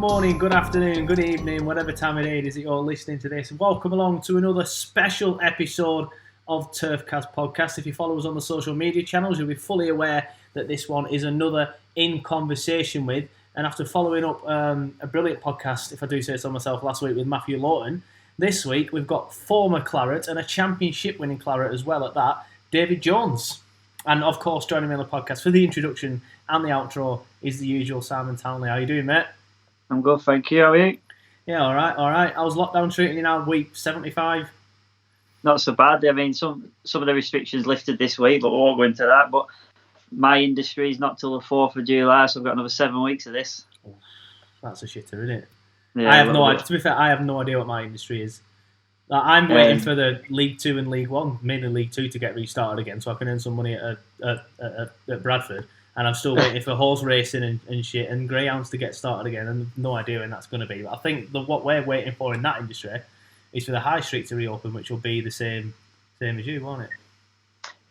morning, good afternoon, good evening, whatever time of day it is that you're listening to this. Welcome along to another special episode of TurfCast podcast. If you follow us on the social media channels, you'll be fully aware that this one is another In Conversation With. And after following up a brilliant podcast, if I do say so myself, last week with Matthew Lawton, this week we've got former Claret and a championship winning Claret as well at that, David Jones. And of course, joining me on the podcast for the introduction and the outro is the usual Simon Townley. How you doing, mate? I'm good, thank you. How are you? Yeah, all right. How's lockdown treating you now, week 75? Not so bad. I mean, some of the restrictions lifted this week, but we won't go into that. But my industry is not till the 4th of July, so I've got another 7 weeks of this. That's a shitter, isn't it? Yeah, I have no idea. To be fair, I have no idea what my industry is. I'm waiting for the League 2 and League 1, mainly League 2, to get restarted again so I can earn some money at Bradford. And I'm still waiting for horse racing and shit and greyhounds to get started again, and no idea when that's going to be. But I think what we're waiting for in that industry is for the high street to reopen, which will be the same as you, won't it?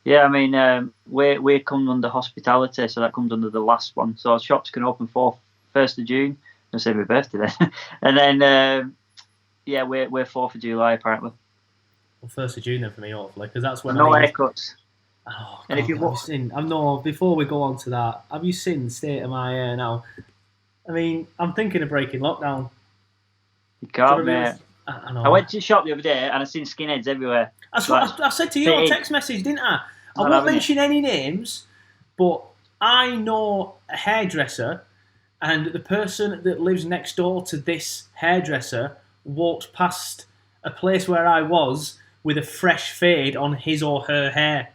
Yeah, I mean, we come under hospitality, so that comes under the last one. So our shops can open 1st of June. I'll say my birthday then. And then, we're 4th of July, apparently. Well, 1st of June then for me, hopefully, because that's when no haircuts. Oh, and God, before we go on to that, have you seen the state of my hair now? I mean, I'm thinking of breaking lockdown. You can't, mate. I know. I went to the shop the other day and I seen skinheads everywhere. That's what I said to you on text message, didn't I? I won't mention any names, but I know a hairdresser, and the person that lives next door to this hairdresser walked past a place where I was with a fresh fade on his or her hair.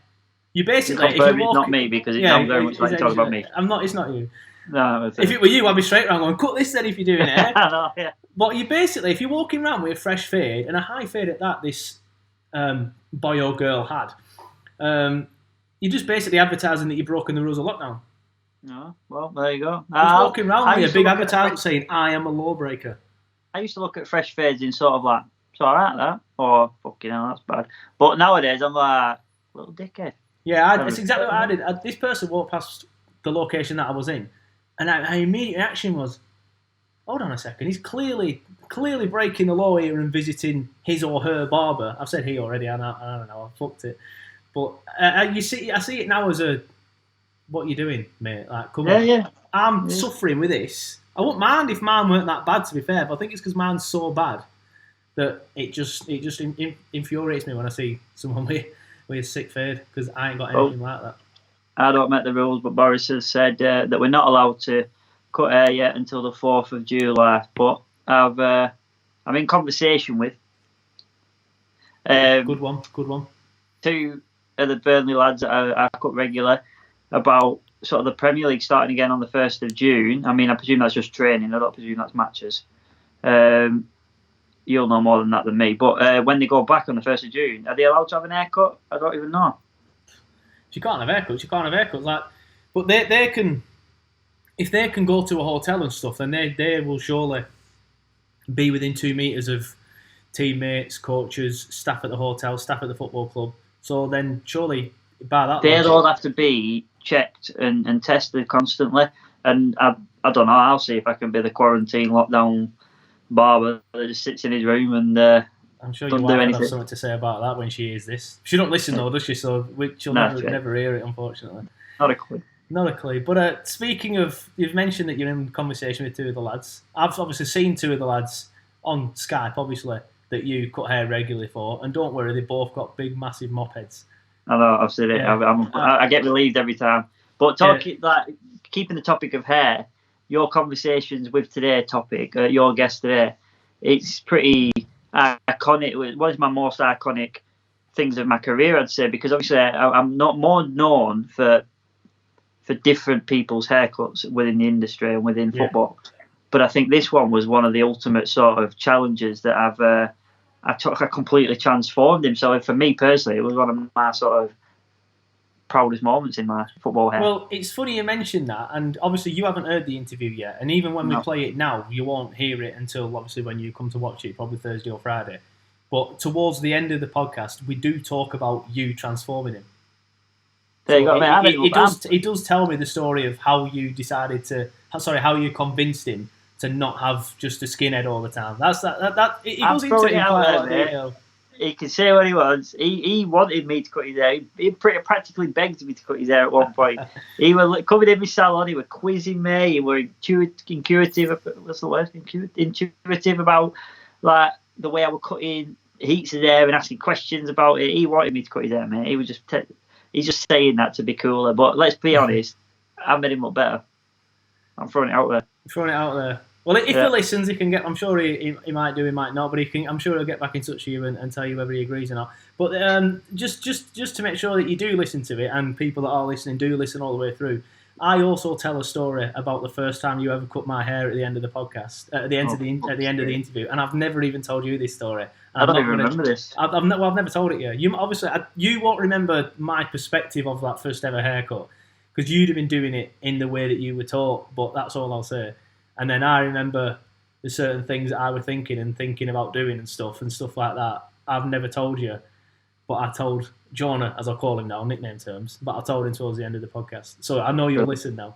You basically, if you walk, not me, because it sounds very much like you talk about me. It's not you. No, if it were you, I'd be straight around going, cut this then if you're doing it. I know, yeah. But you basically, if you're walking around with a fresh fade, and a high fade at that, this boy or girl had, you're just basically advertising that you've broken the rules of lockdown. No, well, there you go. Just walking around with a big advertisement saying, I am a lawbreaker. I used to look at fresh fades in sort of like, it's alright that, or fucking hell, that's bad. But nowadays, I'm like, little dickhead. Yeah, that's exactly what I did. This person walked past the location that I was in, and my immediate reaction was, hold on a second, he's clearly breaking the law here and visiting his or her barber. I've said he already, I don't know, I fucked it. But I see it now as a, what you doing, mate? Like, come on. Yeah. I'm suffering with this. I wouldn't mind if mine weren't that bad, to be fair, but I think it's because mine's so bad that it just infuriates me when I see someone with a sick fade, because I ain't got anything like that. I don't make the rules, but Boris has said that we're not allowed to cut hair yet until the 4th of July. But I'm in conversation with good one. 2 of the Burnley lads that I cut regular about sort of the Premier League starting again on the 1st of June. I mean, I presume that's just training. I don't presume that's matches. You'll know more than that than me. But when they go back on the 1st of June, are they allowed to have an haircut? I don't even know. If you can't have haircuts, you can't have haircuts. Like, but they can, if they can go to a hotel and stuff, then they will surely be within 2 meters of teammates, coaches, staff at the hotel, staff at the football club. So then surely by that they'll all have to be checked and tested constantly. And I don't know. I'll see if I can be the quarantine lockdown barber that just sits in his room and I'm sure your wife will have something to say about that when she hears this. She don't listen though, does she? So she'll never hear it, unfortunately. Not a clue. Not a clue. But speaking of, you've mentioned that you're in conversation with 2 of the lads. I've obviously seen 2 of the lads on Skype, obviously, that you cut hair regularly for. And don't worry, they both got big, massive mop heads. I know, I've seen it. Yeah. I get relieved every time. But keeping the topic of hair, your conversations with today's topic, your guest today, it's pretty iconic. One of my most iconic things of my career, I'd say, because obviously I'm not more known for different people's haircuts within the industry and within football. But I think this one was one of the ultimate sort of challenges that I completely transformed him. So for me personally, it was one of my sort of proudest moments in my football hair. Well, it's funny you mentioned that, and obviously you haven't heard the interview yet, and even when we play it now, you won't hear it until obviously when you come to watch it, probably Thursday or Friday. But towards the end of the podcast, we do talk about you transforming him. There you go. It does tell me the story of how you decided how you convinced him to not have just a skinhead all the time. That's that it goes I'm into it throwing in it quite a out lot of there, detail. mate. He can say what he wants. He wanted me to cut his hair. He practically begged me to cut his hair at one point. He was coming in my salon. He was quizzing me. He was intuitive. What's the word? Intuitive about like the way I was cutting Heats' hair and asking questions about it. He wanted me to cut his hair, mate. He was he's just saying that to be cooler. But let's be honest, I made him look better. I'm throwing it out there. Throwing it out there. Well, if he listens, he can get. I'm sure he might do, he might not, but he can. I'm sure he'll get back in touch with you and tell you whether he agrees or not. But just to make sure that you do listen to it, and people that are listening do listen all the way through. I also tell a story about the first time you ever cut my hair at the end of the podcast, at the end of the interview, and I've never even told you this story. I don't even remember this. I've never told it yet. You obviously you won't remember my perspective of that first ever haircut because you'd have been doing it in the way that you were taught. But that's all I'll say. And then I remember the certain things that I was thinking about doing and stuff like that. I've never told you, but I told Jonah, as I call him now, nickname terms, but I told him towards the end of the podcast. So I know you'll listen now.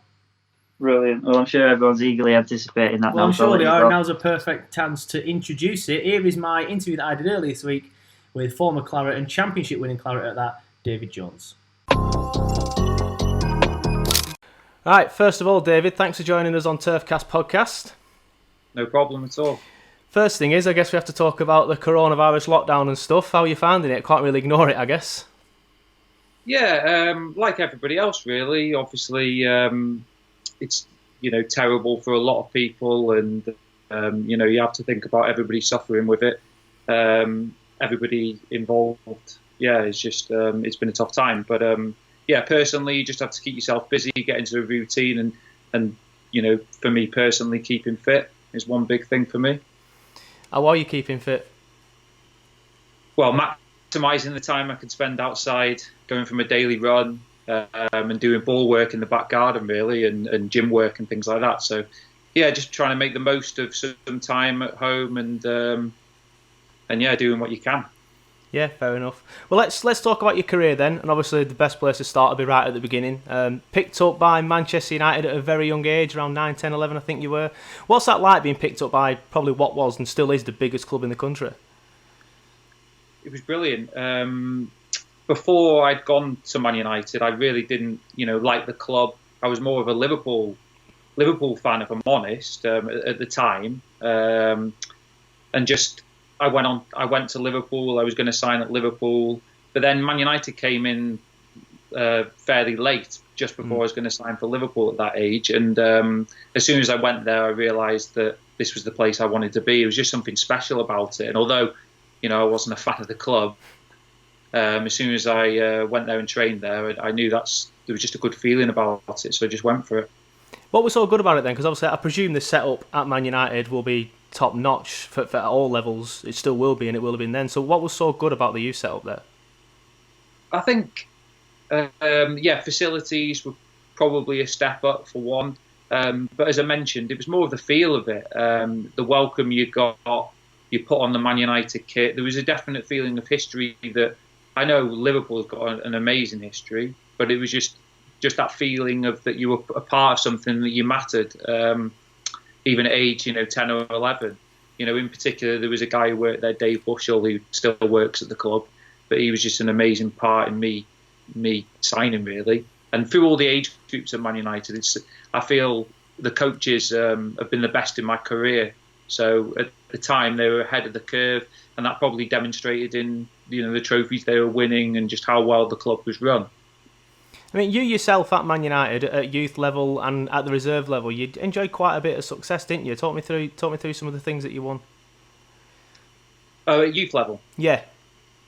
Brilliant. Well, I'm sure everyone's eagerly anticipating that now. I'm sure they are. Now's a perfect chance to introduce it. Here is my interview that I did earlier this week with former Claret and championship winning Claret at that, David Jones. All right, first of all, David, thanks for joining us on TurfCast podcast. No problem at all. First thing is, I guess we have to talk about the coronavirus lockdown and stuff. How are you finding it? Can't really ignore it, I guess. Yeah, like everybody else, really. Obviously, it's terrible for a lot of people, and you have to think about everybody suffering with it. Everybody involved. Yeah, it's just it's been a tough time, but. Yeah, personally, you just have to keep yourself busy, get into a routine, and for me personally, keeping fit is one big thing for me. How are you keeping fit? Well, maximising the time I can spend outside, going from a daily run, and doing ball work in the back garden, really, and gym work and things like that. So, yeah, just trying to make the most of some time at home and doing what you can. Yeah, fair enough. Well, let's talk about your career then, and obviously the best place to start will be right at the beginning. Picked up by Manchester United at a very young age, around 9, 10, 11 I think you were. What's that like being picked up by probably what was and still is the biggest club in the country? It was brilliant. Before I'd gone to Man United, I really didn't, like the club. I was more of a Liverpool fan, if I'm honest, at the time, and just. I went to Liverpool. I was going to sign at Liverpool, but then Man United came in fairly late, just before I was going to sign for Liverpool at that age. And as soon as I went there, I realised that this was the place I wanted to be. It was just something special about it. And although, I wasn't a fan of the club, as soon as I went there and trained there, I knew there was just a good feeling about it. So I just went for it. What was so good about it then? Because obviously, I presume the setup at Man United will be top notch for all levels. It still will be, and it will have been then. So what was so good about the youth setup there? I think facilities were probably a step up for one, but as I mentioned, it was more of the feel of it, the welcome you got, you put on the Man United kit. There was a definite feeling of history that I know Liverpool's got an amazing history, but it was just that feeling of that you were a part of something, that you mattered. Even at age, 10 or 11. In particular, there was a guy who worked there, Dave Bushell, who still works at the club, but he was just an amazing part in me signing, really. And through all the age groups at Man United, I feel the coaches have been the best in my career. So at the time, they were ahead of the curve, and that probably demonstrated in the trophies they were winning and just how well the club was run. I mean, you yourself at Man United at youth level and at the reserve level, you enjoyed quite a bit of success, didn't you? Talk me through some of the things that you won. Oh, at youth level? Yeah.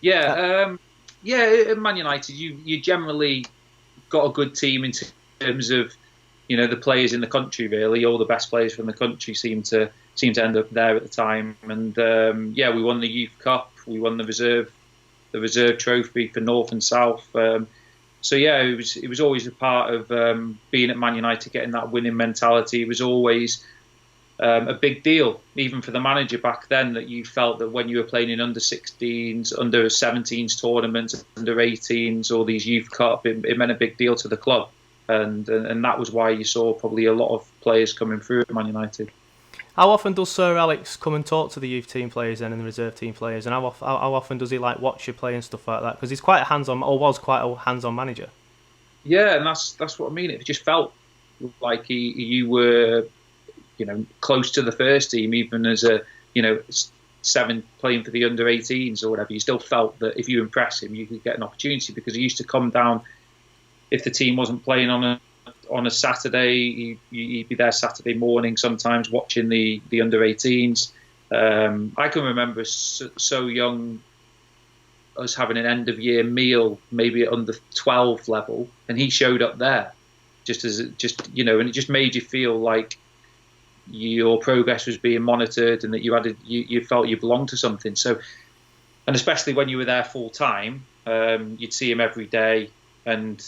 Yeah, at Man United, you generally got a good team in terms of, the players in the country, really. All the best players from the country seem to end up there at the time. And, we won the Youth Cup. We won the reserve trophy for North and South. So yeah, it was always a part of being at Man United, getting that winning mentality. It was always a big deal, even for the manager back then, that you felt that when you were playing in under 16s, under 17s tournaments, under 18s, or these Youth Cup, it meant a big deal to the club, and that was why you saw probably a lot of players coming through at Man United. How often does Sir Alex come and talk to the youth team players then and the reserve team players, and how often does he like watch you play and stuff like that? Because he's quite a hands-on, or was quite a hands-on manager. Yeah, and that's what I mean. It just felt like you were, close to the first team, even as a, 7 playing for the under-18s or whatever. You still felt that if you impress him, you could get an opportunity, because he used to come down if the team wasn't playing on a Saturday. He'd be there Saturday morning sometimes watching the under-18s. I can remember so young us having an end-of-year meal, maybe at under 12 level, and he showed up there, and it just made you feel like your progress was being monitored, and that you felt you belonged to something. So, and especially when you were there full time, you'd see him every day, and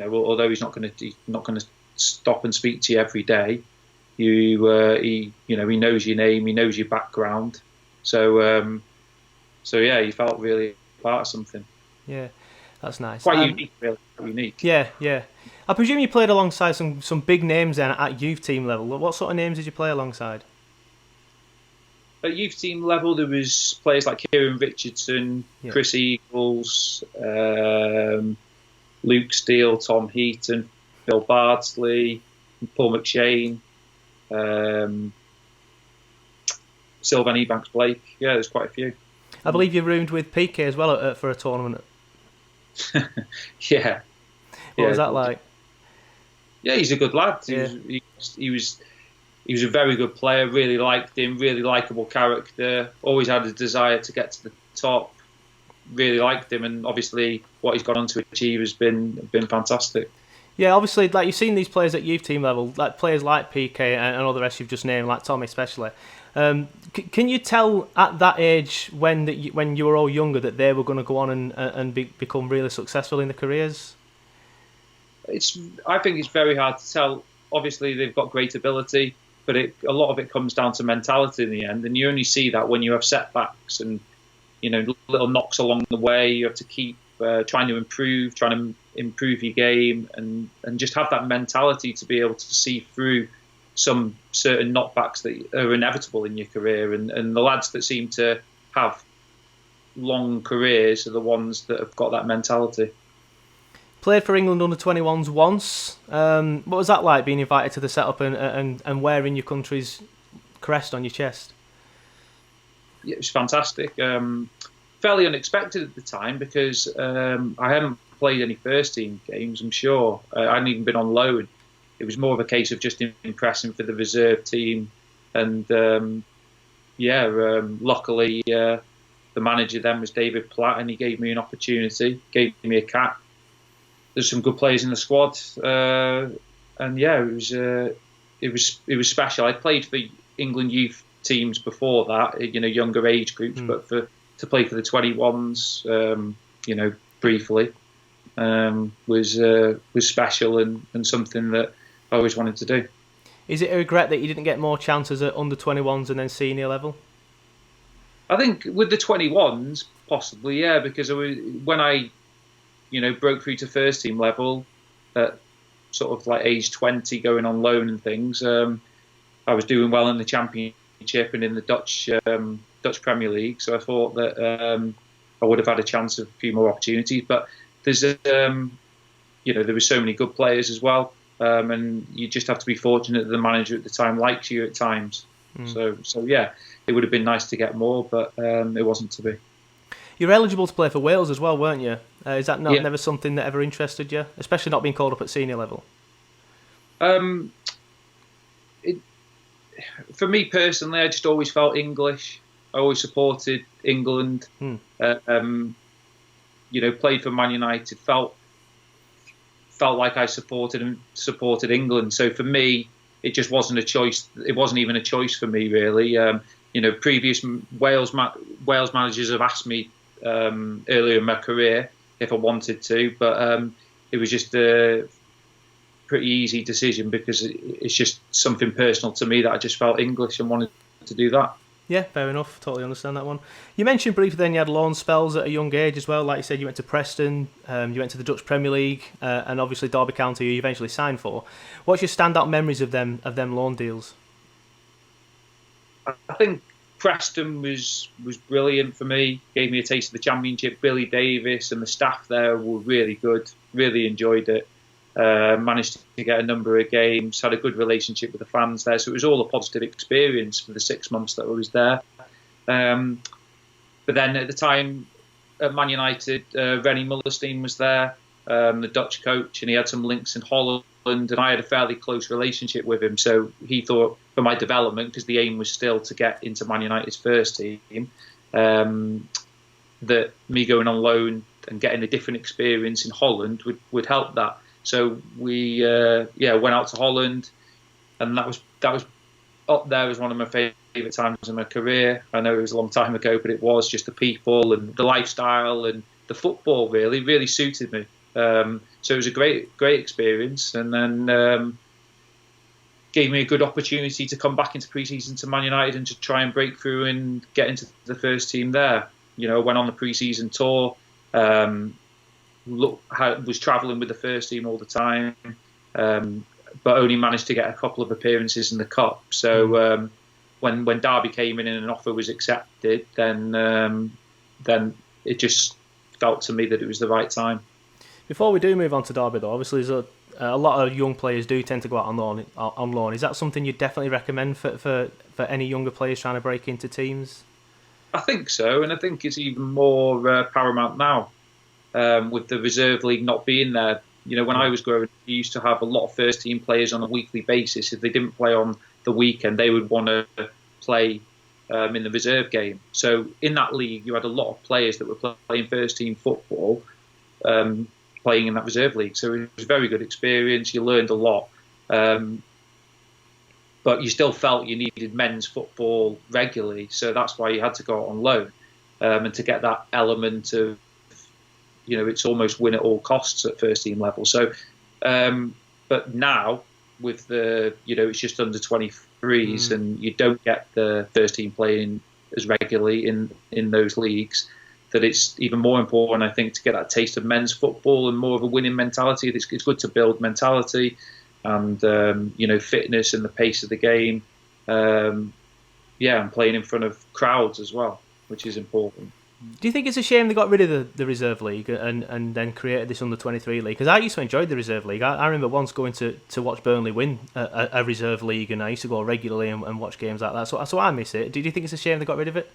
although he's not going to stop and speak to you every day, he knows your name, he knows your background. So yeah, you felt really part of something. Yeah, that's nice. Quite unique, really. Unique. Yeah. I presume you played alongside some big names then at youth team level. What sort of names did you play alongside? At youth team level, there was players like Kieran Richardson, Chris Eagles, Luke Steele, Tom Heaton, Phil Bardsley, Paul McShane, Sylvan Ebanks-Blake. Yeah, there's quite a few. I believe you roomed with PK as well for a tournament. Yeah. What was that like? Yeah, he's a good lad. He was a very good player. Really liked him. Really likable character. Always had a desire to get to the top. Really liked him, and obviously what he's gone on to achieve has been fantastic. Yeah, obviously, like you've seen these players at youth team level, like players like PK and all the rest you've just named, like Tommy especially. Can you tell at that age when you were all younger that they were going to go on and become really successful in their careers? I think it's very hard to tell. Obviously, they've got great ability, but a lot of it comes down to mentality in the end, and you only see that when you have setbacks and little knocks along the way. You have to keep trying to improve your game, and just have that mentality to be able to see through some certain knockbacks that are inevitable in your career. And the lads that seem to have long careers are the ones that have got that mentality. Played for England under-21s once. What was that like, being invited to the setup and wearing your country's crest on your chest? Yeah, it was fantastic. Fairly unexpected at the time, because I hadn't played any first team games, I'm sure. I hadn't even been on loan. It was more of a case of just impressing for the reserve team. And luckily the manager then was David Platt, and he gave me an opportunity, gave me a cap. There's some good players in the squad, and yeah, it was special. I played for England youth teams before that, younger age groups, but to play for the 21s, briefly, was special and something that I always wanted to do. Is it a regret that you didn't get more chances at under 21s and then senior level? I think with the 21s, possibly, yeah, because when I broke through to first team level at sort of like age 20, going on loan and things, I was doing well in the Championship and in the Dutch Premier League, so I thought that I would have had a chance of a few more opportunities. But there's there were so many good players as well, and you just have to be fortunate that the manager at the time likes you at times. So yeah, it would have been nice to get more, but it wasn't to be. You're eligible to play for Wales as well, weren't you? Is that never something that ever interested you, especially not being called up at senior level? For me personally, I just always felt English. I always supported England. Played for Man United. Felt like I supported England. So for me, it just wasn't a choice. It wasn't even a choice for me, really. Previous Wales managers have asked me earlier in my career if I wanted to, but it was just a pretty easy decision, because it's just something personal to me that I just felt English and wanted to do that. Yeah, fair enough. Totally understand that one. You mentioned briefly then you had loan spells at a young age as well. Like you said, you went to Preston, you went to the Dutch Premier League, and obviously Derby County, who you eventually signed for. What's your standout memories of them loan deals? I think Preston was brilliant for me. Gave me a taste of the Championship. Billy Davis and the staff there were really good. Really enjoyed it. Managed to get a number of games. Had a good relationship with the fans there. So it was all a positive experience for the 6 months that I was there. But then at the time at Man United, Rennie Mullerstein was there, the Dutch coach, and he had some links in Holland, and I had a fairly close relationship with him. So he thought for my development, because the aim was still to get into Man United's first team, that me going on loan and getting a different experience in Holland would help that. So we went out to Holland, and that was up there was one of my favourite times in my career. I know it was a long time ago, but it was just the people and the lifestyle and the football really suited me. So it was a great experience, and then gave me a good opportunity to come back into pre-season to Man United and to try and break through and get into the first team there. You know, went on the pre-season tour, was travelling with the first team all the time, but only managed to get a couple of appearances in the Cup. So when Derby came in and an offer was accepted, then it just felt to me that it was the right time. Before we do move on to Derby, though, obviously there's a lot of young players do tend to go out on loan. Is that something you'd definitely recommend for any younger players trying to break into teams? I think so, and I think it's even more paramount now with the reserve league not being there. You know, when I was growing up, you used to have a lot of first team players on a weekly basis. If they didn't play on the weekend, they would want to play in the reserve game. So in that league, you had a lot of players that were playing first team football, playing in that reserve league. So it was a very good experience. You learned a lot. But you still felt you needed men's football regularly. So that's why you had to go out on loan. And to get that element of, you know, it's almost win at all costs at first team level. So, but now with the, you know, it's just under 23s and you don't get the first team playing as regularly in those leagues, that it's even more important, I think, to get that taste of men's football and more of a winning mentality. It's good to build mentality and, you know, fitness and the pace of the game. And playing in front of crowds as well, which is important. Do you think it's a shame they got rid of the reserve league and then created this under 23 league? Because I used to enjoy the reserve league. I remember once going to watch Burnley win a reserve league, and I used to go regularly and watch games like that. So I miss it. Do you think it's a shame they got rid of it?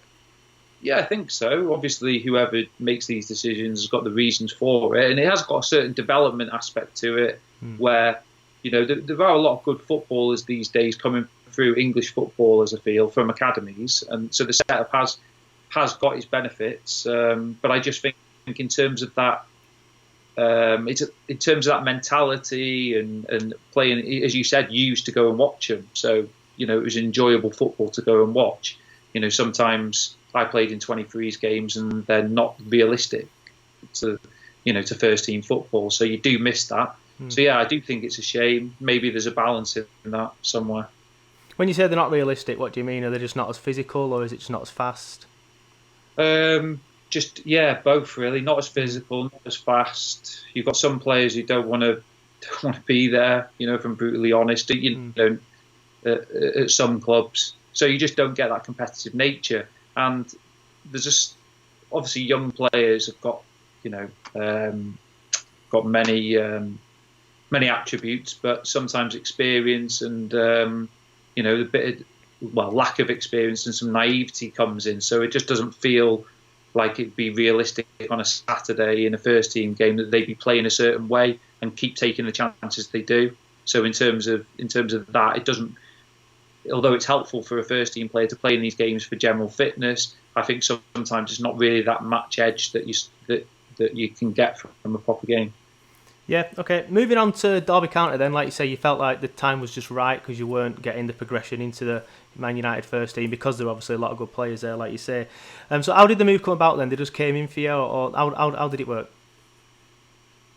Yeah, I think so. Obviously, whoever makes these decisions has got the reasons for it, and it has got a certain development aspect to it, where, you know, there are a lot of good footballers these days coming through English football, as I feel, from academies, and so the setup has got its benefits. But I just think in terms of that, in terms of that mentality and playing, as you said, you used to go and watch them, so you know it was enjoyable football to go and watch. You know, sometimes I played in 23s games and they're not realistic to first team football. So you do miss that. So yeah, I do think it's a shame. Maybe there's a balance in that somewhere. When you say they're not realistic, what do you mean? Are they just not as physical, or is it just not as fast? Both really. Not as physical, not as fast. You've got some players who don't want to be there. You know, if I'm brutally honest, at some clubs. So you just don't get that competitive nature. And there's just obviously young players have got, you know, got many attributes, but sometimes experience and you know, the bit of, lack of experience and some naivety comes in. So it just doesn't feel like it'd be realistic on a Saturday in a first team game that they'd be playing a certain way and keep taking the chances they do. So in terms of that, it doesn't. Although it's helpful for a first team player to play in these games for general fitness, I think sometimes it's not really that match edge that you can get from a proper game. Yeah, okay. Moving on to Derby County then, like you say, you felt like the time was just right because you weren't getting the progression into the Man United first team because there were obviously a lot of good players there, like you say. So how did the move come about then? They just came in for you, or how did it work?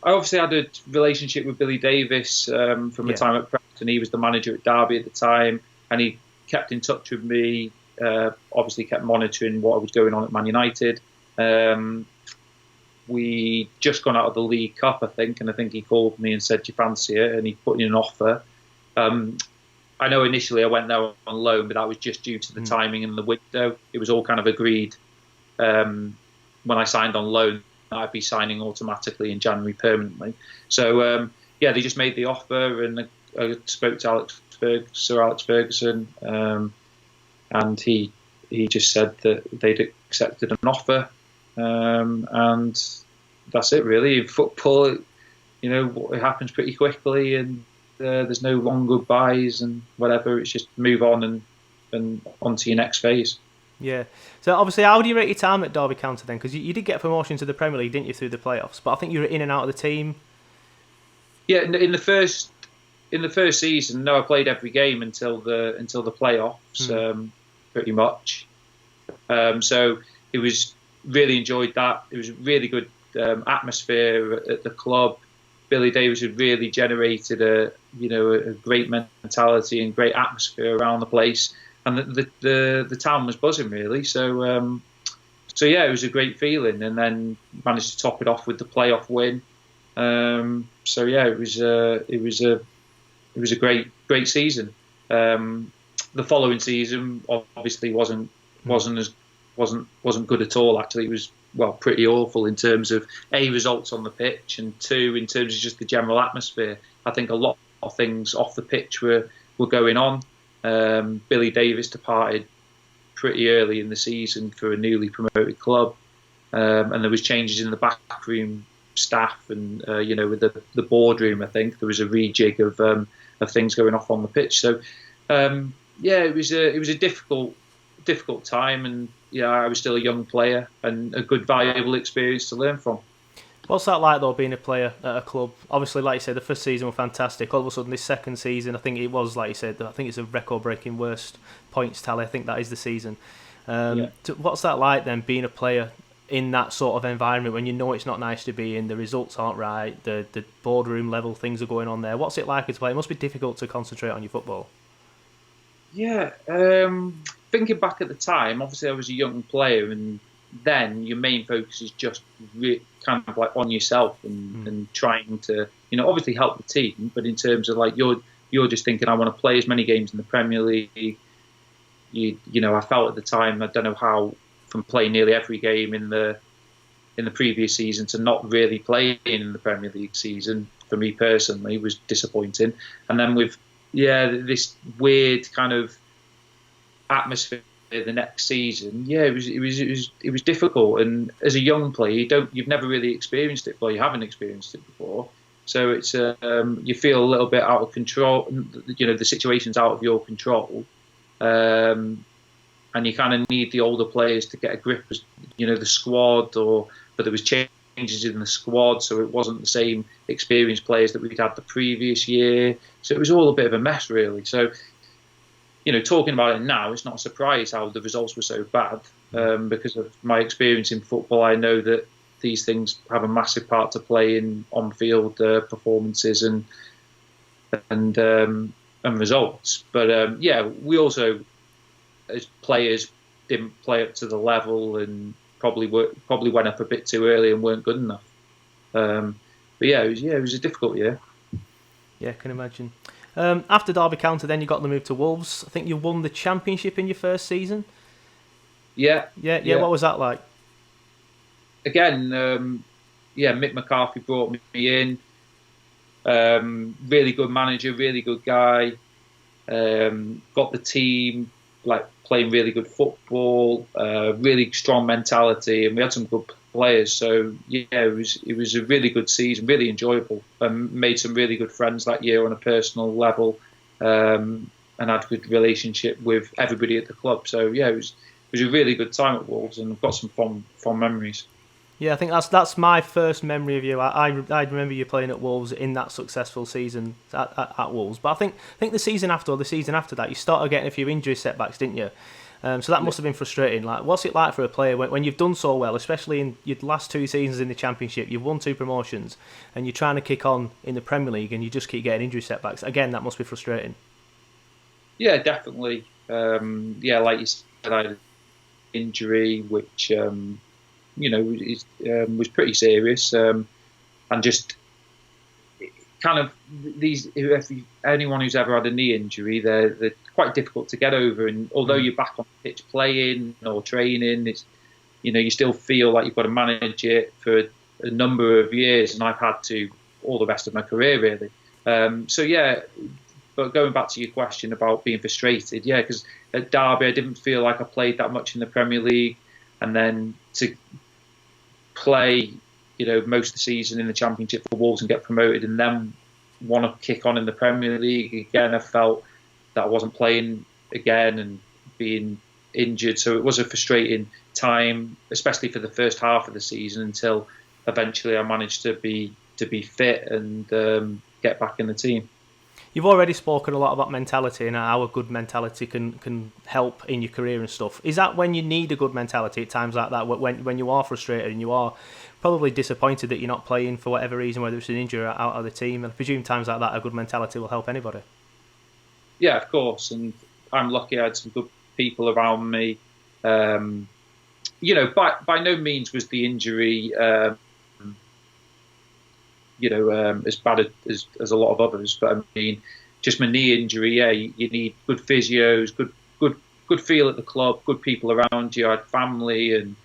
I obviously had a relationship with Billy Davis from the time at Preston. He was the manager at Derby at the time, and he kept in touch with me, obviously kept monitoring what was going on at Man United. We just gone out of the League Cup, I think, and I think he called me and said, "Do you fancy it?" And he put in an offer. I know initially I went there on loan, but that was just due to the timing and the window. It was all kind of agreed when I signed on loan that I'd be signing automatically in January permanently. So they just made the offer, and I spoke to Sir Alex Ferguson, and he just said that they'd accepted an offer, and that's it really. In football, it happens pretty quickly, and there's no long goodbyes and whatever. It's just move on and on to your next phase. Yeah. So obviously, how do you rate your time at Derby County then? Because you did get a promotion to the Premier League, didn't you, through the playoffs? But I think you were in and out of the team. Yeah, in the first season, no, I played every game until the playoffs, pretty much. So it was really enjoyed that. It was a really good atmosphere at the club. Billy Davies had really generated a great mentality and great atmosphere around the place, and the town was buzzing really. So it was a great feeling, and then managed to top it off with the playoff win. It was a great season. The following season obviously wasn't good at all. Actually, it was pretty awful in terms of results on the pitch, and two, in terms of just the general atmosphere. I think a lot of things off the pitch were going on. Billy Davies departed pretty early in the season for a newly promoted club, and there was changes in the backroom staff, and with the boardroom. I think there was a rejig of things going off on the pitch. So it was a difficult time, and I was still a young player, and a good valuable experience to learn from. What's that like though, being a player at a club? Obviously, like you said, the first season was fantastic. All of a sudden, this second season, I think it was, like you said, I think it's a record-breaking worst points tally. I think that is the season. What's that like then, being a player in that sort of environment when you know it's not nice to be in, the results aren't right, the boardroom level things are going on there? What's it like as well? It must be difficult to concentrate on your football. Yeah, thinking back at the time, obviously I was a young player, and then your main focus is just kind of like on yourself and trying to, obviously help the team, but in terms of like you're just thinking, I want to play as many games in the Premier League. I felt at the time, I don't know how, from playing nearly every game in the previous season to not really playing in the Premier League season, for me personally, was disappointing. And then with this weird kind of atmosphere the next season, it was difficult. And as a young player, you've never really experienced it before. You haven't experienced it before, so it's you feel a little bit out of control. The situation's out of your control, and you kind of need the older players to get a grip as the squad, but there was changes in the squad, so it wasn't the same experienced players that we'd had the previous year. So it was all a bit of a mess, really. So, talking about it now, it's not a surprise how the results were so bad. Because of my experience in football, I know that these things have a massive part to play in on-field performances and results. But we also, as players, didn't play up to the level, and probably went up a bit too early and weren't good enough. It was a difficult year. Yeah, I can imagine. After Derby County, then you got the move to Wolves. I think you won the Championship in your first season. Yeah. What was that like? Again, Mick McCarthy brought me in. Really good manager, really good guy. Got the team playing really good football, really strong mentality, and we had some good players. So it was a really good season, really enjoyable. Made some really good friends that year on a personal level, and had a good relationship with everybody at the club. So it was a really good time at Wolves, and I've got some fond memories. Yeah, I think that's my first memory of you. I remember you playing at Wolves in that successful season at Wolves. But I think the season after, or the season after that, you started getting a few injury setbacks, didn't you? So that must have been frustrating. What's it like for a player when you've done so well, especially in your last two seasons in the Championship, you've won 2 promotions, and you're trying to kick on in the Premier League, and you just keep getting injury setbacks? Again, that must be frustrating. Yeah, definitely. Like you said, I had an injury, which was pretty serious, and just kind of anyone who's ever had a knee injury, they're quite difficult to get over. And although you're back on the pitch playing or training, it's, you still feel like you've got to manage it for a number of years, and I've had to all the rest of my career, really. But going back to your question about being frustrated, because at Derby I didn't feel like I played that much in the Premier League, and then to play, most of the season in the Championship for Wolves and get promoted, and then want to kick on in the Premier League again, I felt that I wasn't playing again and being injured. So it was a frustrating time, especially for the first half of the season, until eventually I managed to be fit and get back in the team. You've already spoken a lot about mentality and how a good mentality can help in your career and stuff. Is that when you need a good mentality at times like that, when you are frustrated and you are probably disappointed that you're not playing for whatever reason, whether it's an injury or out of the team? And I presume times like that, a good mentality will help anybody. Yeah, of course. And I'm lucky I had some good people around me. By no means was the injury as bad as a lot of others, but I mean, just my knee injury. You need good physios, good feel at the club, good people around you. I had family, and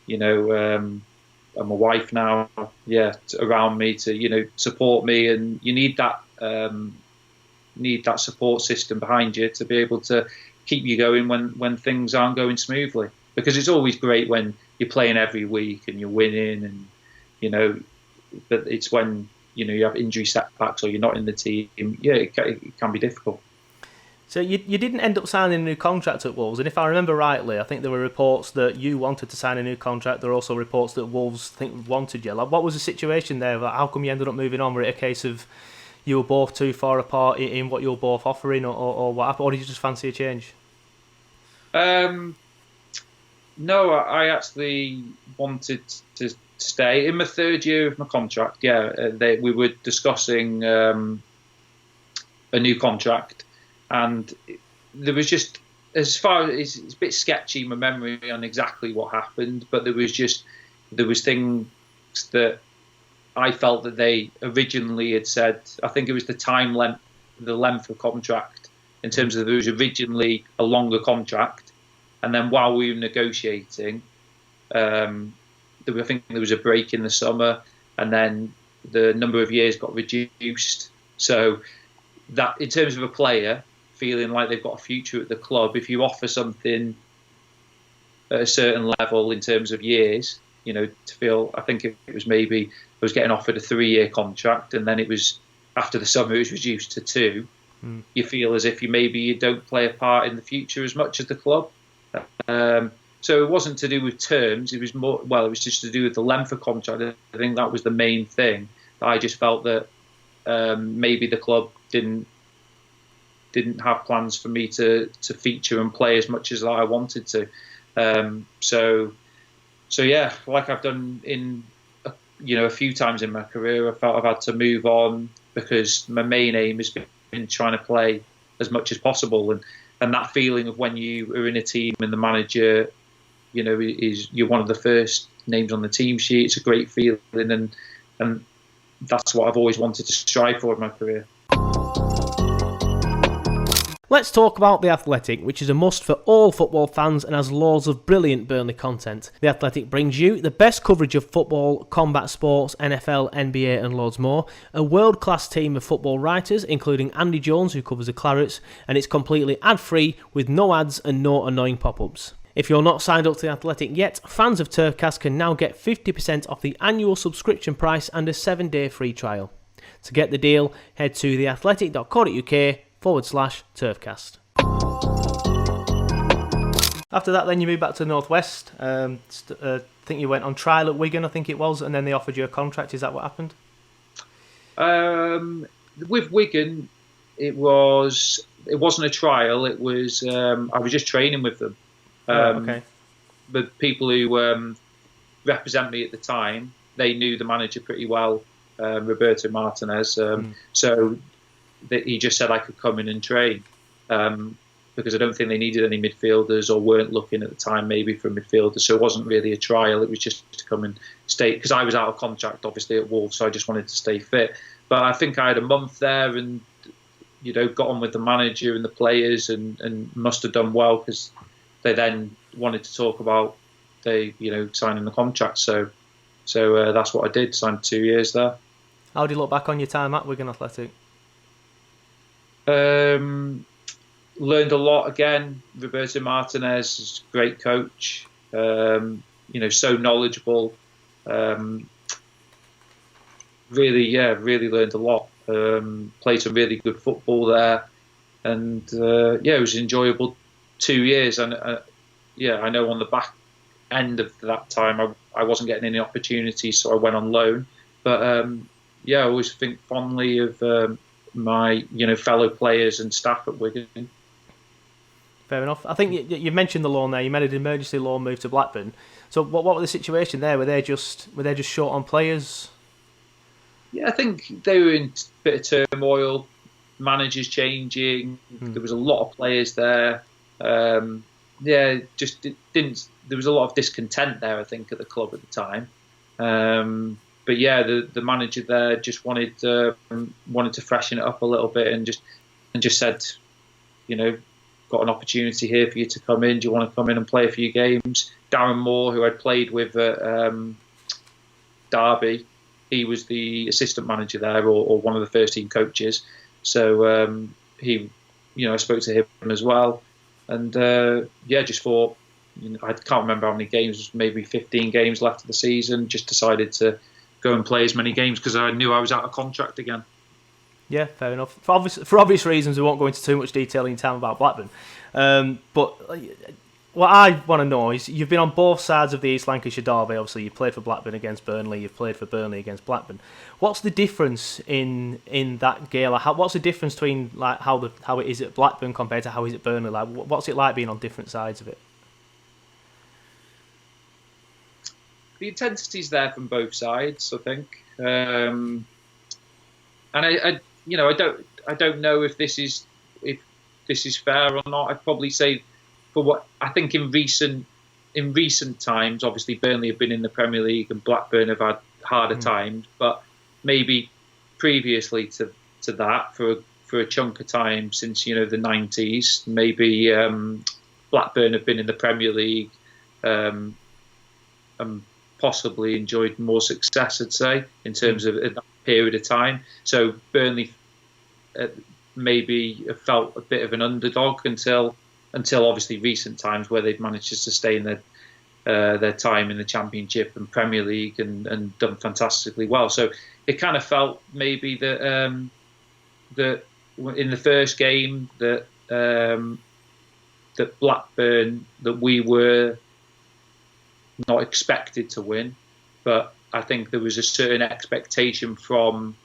I'm a wife now. Around me to support me, and you need that support system behind you to be able to keep you going when things aren't going smoothly. Because it's always great when you're playing every week and you're winning, and but it's when you have injury setbacks or you're not in the team. It can be difficult. So you didn't end up signing a new contract at Wolves, and if I remember rightly, I think there were reports that you wanted to sign a new contract. There were also reports that Wolves wanted you. Like, what was the situation there? Like, how come you ended up moving on? Was it a case of you were both too far apart in what you were both offering, or what happened? Or did you just fancy a change? No, I actually wanted to stay in my third year of my contract. We were discussing a new contract, and there was just, as far as it's a bit sketchy, my memory on exactly what happened, but there was things that I felt that they originally had said. I think it was the length of contract, in terms of there was originally a longer contract, and then while we were negotiating, I think there was a break in the summer, and then the number of years got reduced. So that, in terms of a player feeling like they've got a future at the club, if you offer something at a certain level in terms of years, to feel, I think it was maybe I was getting offered a 3-year contract, and then it was, after the summer, it was reduced to 2. You feel as if you don't play a part in the future as much as the club. So it wasn't to do with terms. It was more, it was just to do with the length of contract. I think that was the main thing. I just felt that maybe the club didn't have plans for me to feature and play as much as I wanted to. Like I've done in a few times in my career, I felt I've had to move on, because my main aim has been trying to play as much as possible, and that feeling of when you are in a team and the manager, you're one of the first names on the team sheet. It's a great feeling, and that's what I've always wanted to strive for in my career. Let's talk about The Athletic, which is a must for all football fans and has loads of brilliant Burnley content. The Athletic brings you the best coverage of football, combat sports, NFL, NBA and loads more. A world-class team of football writers, including Andy Jones, who covers the Clarets, and it's completely ad-free with no ads and no annoying pop-ups. If you're not signed up to The Athletic yet, fans of TurfCast can now get 50% off the annual subscription price and a 7-day free trial. To get the deal, head to theathletic.co.uk/TurfCast. After that, then you moved back to the Northwest. I think you went on trial at Wigan, I think it was, and then they offered you a contract. Is that what happened? With Wigan, it wasn't a trial. It was I was just training with them. Okay. The people who represent me at the time, they knew the manager pretty well, Roberto Martinez. So he just said I could come in and train. because I don't think they needed any midfielders or weren't looking at the time maybe for midfielders. So it wasn't really a trial. It was just to come and stay, because I was out of contract obviously at Wolves, so I just wanted to stay fit. But I think I had a month there and, got on with the manager and the players and must have done well, because they then wanted to talk about signing the contract. So that's what I did, signed 2 years there. How do you look back on your time at Wigan Athletic? Learned a lot again. Roberto Martinez is a great coach. So knowledgeable. Really learned a lot. Played some really good football there, and it was an enjoyable 2 years. And I know on the back end of that time I wasn't getting any opportunities, so I went on loan. But I always think fondly of my fellow players and staff at Wigan. Fair enough. I think you mentioned the loan there. You made an emergency loan move to Blackburn. So what was the situation there? Were they just short on players? Yeah, I think they were in a bit of turmoil. Managers changing. There was a lot of players there. There was a lot of discontent there, I think, at the club at the time. But the manager there just wanted to freshen it up a little bit and just said, got an opportunity here for you to come in. Do you want to come in and play a few games? Darren Moore, who I'd played with at Derby, he was the assistant manager there, or one of the first team coaches. So I spoke to him as well, and just thought, I can't remember how many games, maybe 15 games left of the season. Just decided to go and play as many games because I knew I was out of contract again. Yeah, fair enough. For obvious reasons, we won't go into too much detail in time about Blackburn. But what I want to know is, you've been on both sides of the East Lancashire derby. Obviously, you played for Blackburn against Burnley. You've played for Burnley against Blackburn. What's the difference in that game? What's the difference between how it is at Blackburn compared to how it is at Burnley? What's it like being on different sides of it? The intensity's there from both sides, I think, and I don't know if this is fair or not. I'd probably say, for what I think in recent times, obviously Burnley have been in the Premier League and Blackburn have had harder times, but maybe previously to that, for a chunk of time since the 90s, maybe Blackburn have been in the Premier League and possibly enjoyed more success, I'd say, in terms of that period of time. So Burnley maybe felt a bit of an underdog until obviously recent times, where they've managed to sustain their time in the Championship and Premier League and done fantastically well. So it kind of felt maybe that in the first game that Blackburn, that we were not expected to win, but I think there was a certain expectation from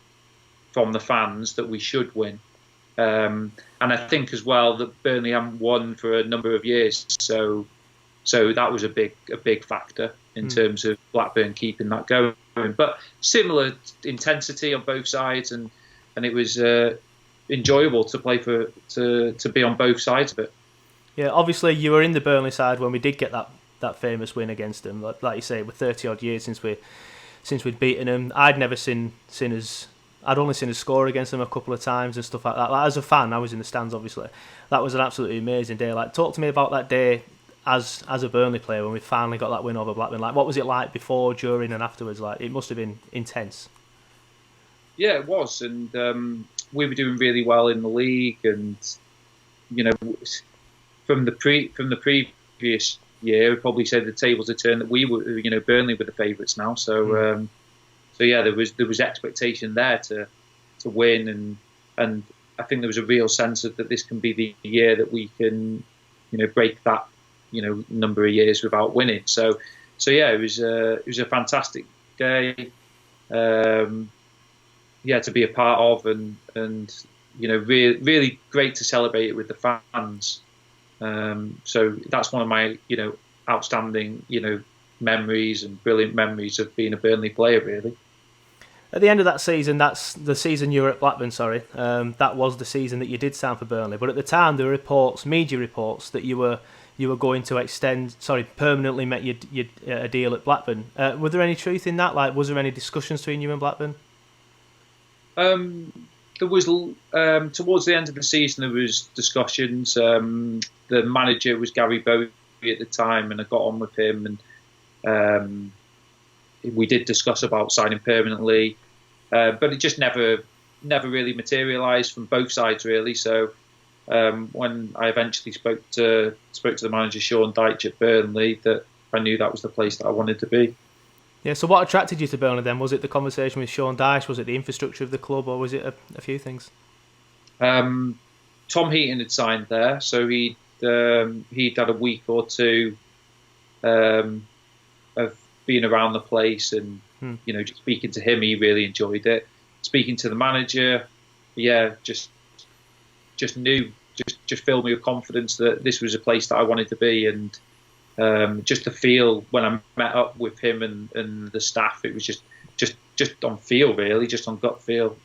the fans that we should win. And I think as well that Burnley haven't won for a number of years, so that was a big factor in terms of Blackburn keeping that going. But similar intensity on both sides, and it was enjoyable to play to be on both sides of it. Yeah, obviously you were in the Burnley side when we did get that famous win against them. Like you say, with 30 odd years since we'd beaten them, I'd only seen us score against them a couple of times and stuff like that. As a fan, I was in the stands, obviously. That was an absolutely amazing day. Talk to me about that day as a Burnley player when we finally got that win over Blackburn. What was it like before, during, and afterwards? It must have been intense. Yeah, it was, and we were doing really well in the league, and from the previous year, I'd probably say the tables had turned, that we were, Burnley were the favourites now. So there was expectation there to win, and I think there was a real sense that this can be the year that we can, break that, number of years without winning. So it was a fantastic day, to be a part of, and really great to celebrate it with the fans. So that's one of my, outstanding, memories and brilliant memories of being a Burnley player, really. At the end of that season, that's the season you were at Blackburn, that was the season that you did sign for Burnley. But at the time, there were media reports, that you were going to permanently make a deal at Blackburn. Were there any truth in that? Like, was there any discussions between you and Blackburn? There was, towards the end of the season, there was discussions. The manager was Gary Bowie at the time, and I got on with him, and we did discuss about signing permanently, but it just never really materialised from both sides, really. So when I eventually spoke to the manager, Sean Dyche at Burnley, that I knew that was the place that I wanted to be. Yeah, so what attracted you to Burnley then? Was it the conversation with Sean Dyche? Was it the infrastructure of the club? Or was it a few things? Tom Heaton had signed there, so he'd had a week or two of being around the place, and just speaking to him, he really enjoyed it. Speaking to the manager, just filled me with confidence that this was a place that I wanted to be, and just to feel when I met up with him and the staff, it was just on feel, really, just on gut feel.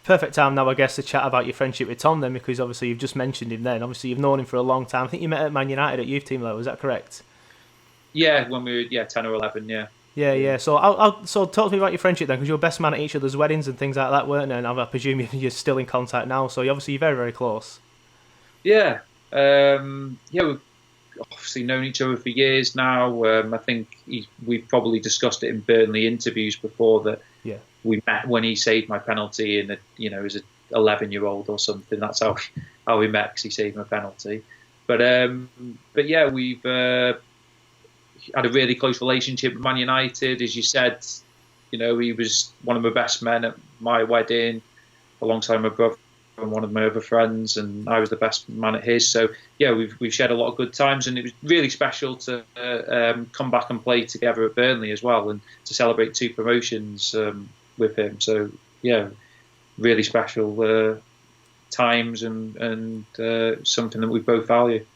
Perfect time now, I guess, to chat about your friendship with Tom then, because obviously you've just mentioned him then. Obviously you've known him for a long time. I think you met at Man United at youth team level, is that correct? Yeah, when we were 10 or 11, yeah. Yeah. So so talk to me about your friendship then, because you were best man at each other's weddings and things like that, weren't you? And I presume you're still in contact now, so obviously you're very, very close. Yeah. We've obviously known each other for years now. I think we've probably discussed it in Burnley interviews before, that we met when he saved my penalty as an 11-year-old or something. That's how we met, because he saved my penalty. But yeah, we've had a really close relationship with Man United. As you said, he was one of my best men at my wedding, alongside my brother and one of my other friends, and I was the best man at his. So yeah, we've shared a lot of good times, and it was really special to come back and play together at Burnley as well, and to celebrate 2 promotions with him. So yeah, really special times, and something that we both value.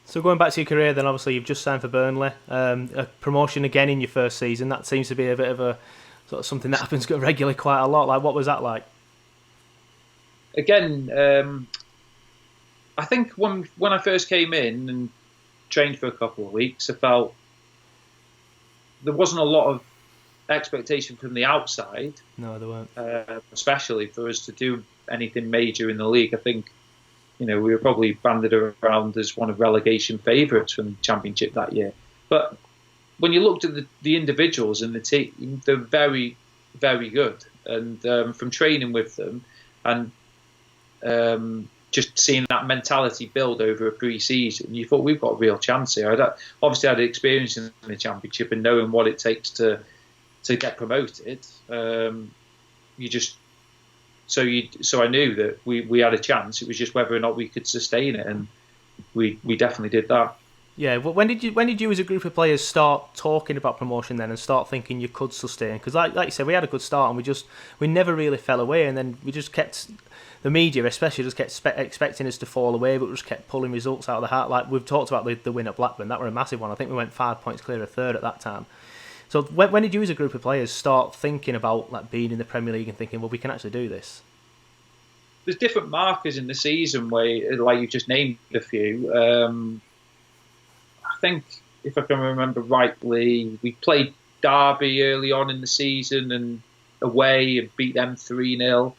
So going back to your career then, obviously you've just signed for Burnley, a promotion again in your first season. That seems to be a bit of a sort of something that happens regularly quite a lot. Like, what was that like? Again, I think when I first came in and trained for a couple of weeks, I felt there wasn't a lot of expectation from the outside. No, there weren't. Especially for us to do anything major in the league. I think, we were probably banded around as one of relegation favourites from the Championship that year. But when you looked at the individuals in the team, they're very, very good. And from training with them and just seeing that mentality build over a pre-season, you thought, we've got a real chance here. Obviously, I had experience in the Championship and knowing what it takes to get promoted. So I knew that we had a chance. It was just whether or not we could sustain it, and we definitely did that. Yeah. Well, when did you as a group of players start talking about promotion then, and start thinking you could sustain? Because like you said, we had a good start, and we never really fell away, and then we just kept, the media especially just kept expecting us to fall away, but we just kept pulling results out of the hat. Like we've talked about the win at Blackburn, that were a massive one. I think we went 5 points clear of third at that time. So when did you as a group of players start thinking about like being in the Premier League and thinking, well, we can actually do this? There's different markers in the season where, like you just named a few. I think, if I can remember rightly, we played Derby early on in the season and away and beat them 3-0.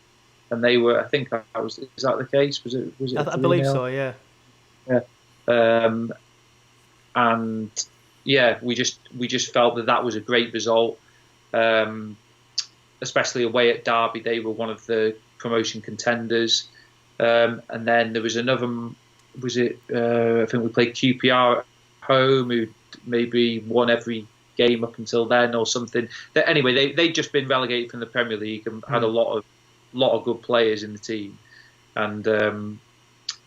And they were, I think is that the case? Was it? I believe so, yeah. Yeah. And yeah, we just felt that was a great result, especially away at Derby. They were one of the promotion contenders, and then there was another. I think we played QPR at home, who maybe won every game up until then or something. Anyway, they'd just been relegated from the Premier League and had a lot of good players in the team, and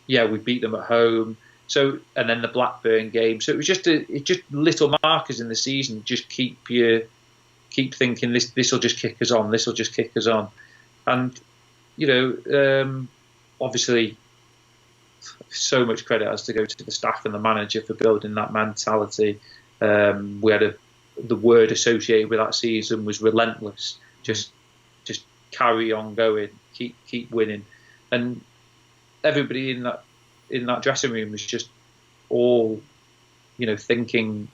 we beat them at home. So, and then the Blackburn game. So it was just little markers in the season. Just keep thinking this will just kick us on. This will just kick us on. And obviously, so much credit has to go to the staff and the manager for building that mentality. We had the word associated with that season was relentless. Just carry on going, keep winning, and everybody in that dressing room was just all, thinking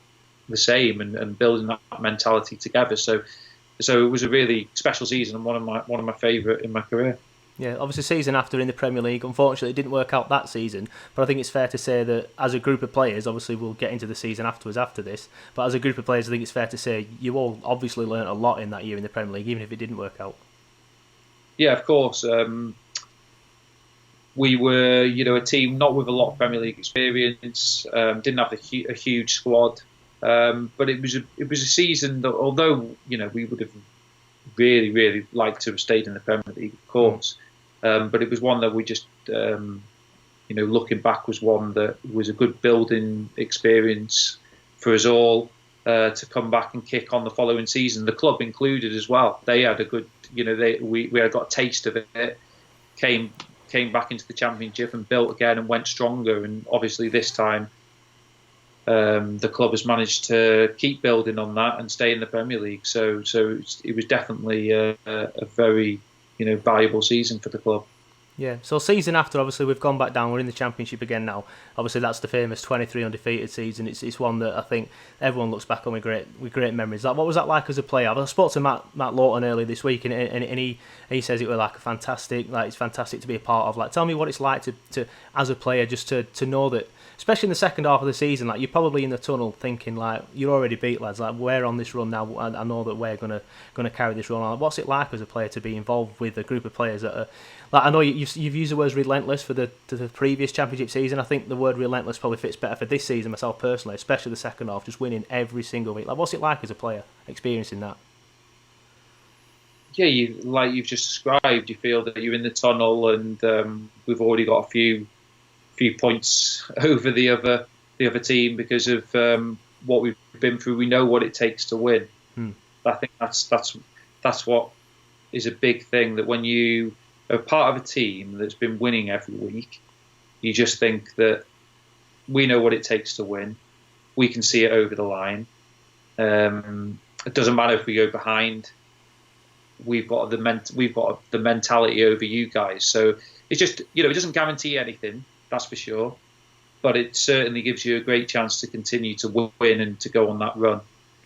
the same and building that mentality together. So it was a really special season and one of my favourite in my career. Yeah, obviously season after in the Premier League, unfortunately it didn't work out that season, but I think it's fair to say that as a group of players, obviously we'll get into the season afterwards after this, but as a group of players I think it's fair to say you all obviously learnt a lot in that year in the Premier League, even if it didn't work out. Yeah, of course. We were, a team not with a lot of Premier League experience, didn't have a huge squad, but it was a season that, although we would have really, really liked to have stayed in the Premier League, of course, but it was one that we just, looking back, was one that was a good building experience for us all to come back and kick on the following season. The club included as well. They had a good, we had got a taste of it, came back into the Championship and built again and went stronger. And obviously this time, the club has managed to keep building on that and stay in the Premier League. So it was definitely a very, valuable season for the club. Yeah, so season after, obviously we've gone back down, we're in the Championship again now. Obviously that's the famous 23 undefeated season. It's one that I think everyone looks back on with great memories. What was that like as a player? I spoke to Matt Lawton earlier this week, and he says it was like it's fantastic to be a part of. Like, tell me what it's like to as a player, just to know that, especially in the second half of the season, like you're probably in the tunnel thinking like you're already beat, lads. Like, we're on this run now. I know that we're gonna carry this run on. What's it like as a player to be involved with a group of players that are, like, I know you've used the words relentless for the previous Championship season. I think the word relentless probably fits better for this season myself personally, especially the second half, just winning every single week. Like, what's it like as a player experiencing that? Yeah, like you've just described, you feel that you're in the tunnel, and we've already got a few points over the other team because of what we've been through. We know what it takes to win. I think that's what is a big thing, that when you are part of a team that's been winning every week, you just think that we know what it takes to win. We can see it over the line. It doesn't matter if we go behind. We've got the mentality over you guys. So it's just, it doesn't guarantee anything, that's for sure, but it certainly gives you a great chance to continue to win and to go on that run.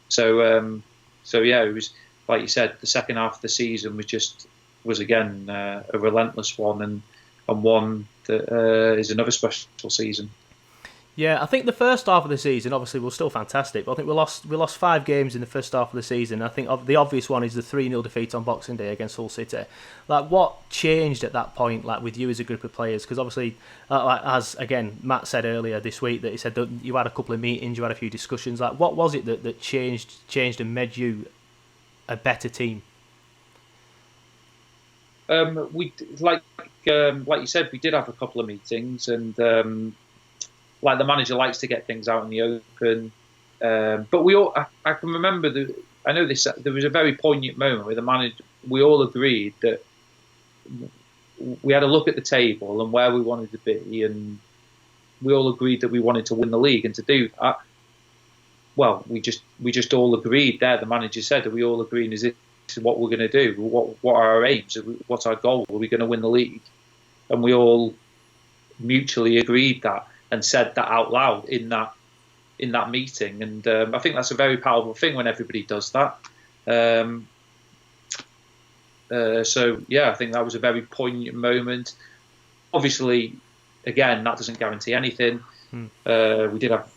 So yeah, it was, like you said, the second half of the season was again a relentless one, and one that is another special season. Yeah, I think the first half of the season obviously was still fantastic, but I think we lost 5 games in the first half of the season. I think the obvious one is the 3-0 defeat on Boxing Day against Hull City. Like, what changed at that point, like with you as a group of players? Because obviously, like, as again Matt said earlier this week, that he said that you had a couple of meetings, you had a few discussions. Like, what was it that changed and made you a better team? We like you said, we did have a couple of meetings, and like the manager likes to get things out in the open, but we all, I can remember I know this. There was a very poignant moment where the manager, we all agreed that we had a look at the table and where we wanted to be, and we all agreed that we wanted to win the league. And to do that, well, we just all agreed there. The manager said that we all agreed, is this what we're going to do? What are our aims? What's our goal? Are we going to win the league? And we all mutually agreed that and said that out loud in that meeting. And I think that's a very powerful thing when everybody does that. So yeah, I think that was a very poignant moment. Obviously, again, that doesn't guarantee anything. We did have,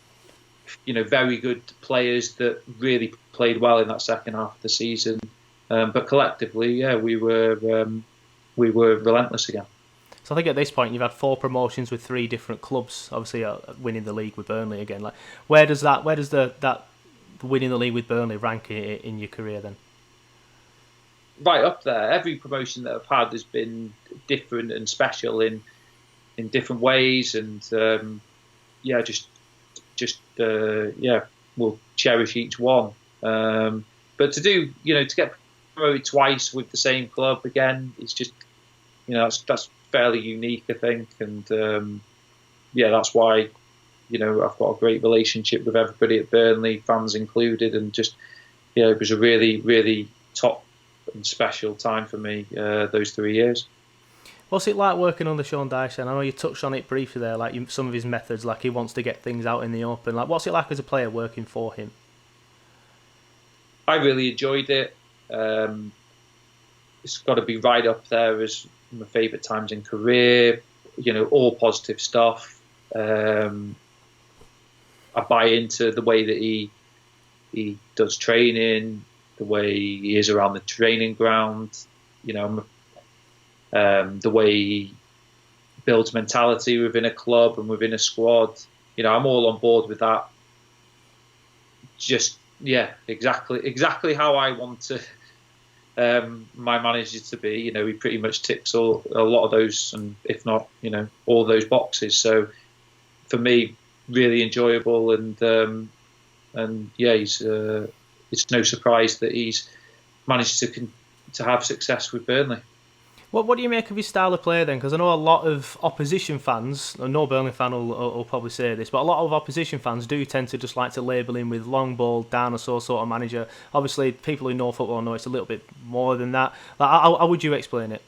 very good players that really played well in that second half of the season. But collectively, yeah, we were relentless again. So I think at this point you've had 4 promotions with 3 different clubs. Obviously, winning the league with Burnley again. Like, where does that winning the league with Burnley rank in your career then? Right up there. Every promotion that I've had has been different and special in different ways, and we'll cherish each one. But to get promoted twice with the same club again, it's just, that's fairly unique, I think, and that's why I've got a great relationship with everybody at Burnley, fans included, and just it was a really, really top and special time for me, those 3 years. What's it like working under Sean Dyche? And I know you touched on it briefly there, like some of his methods, like he wants to get things out in the open. Like, what's it like as a player working for him? I really enjoyed it. It's got to be right up there as my favourite times in career. All positive stuff. I buy into the way that he does training, the way he is around the training ground. The way he builds mentality within a club and within a squad. I'm all on board with that. Just, exactly how I want to my manager to be. He pretty much ticks a lot of those, and if not, all those boxes. So for me, really enjoyable, and he's it's no surprise that he's managed to have success with Burnley. What do you make of his style of play then? Because I know a lot of opposition fans, no Burnley fan will probably say this, but a lot of opposition fans do tend to just like to label him with long ball, dinosaur sort of manager. Obviously, people who know football know it's a little bit more than that. Like, how would you explain it?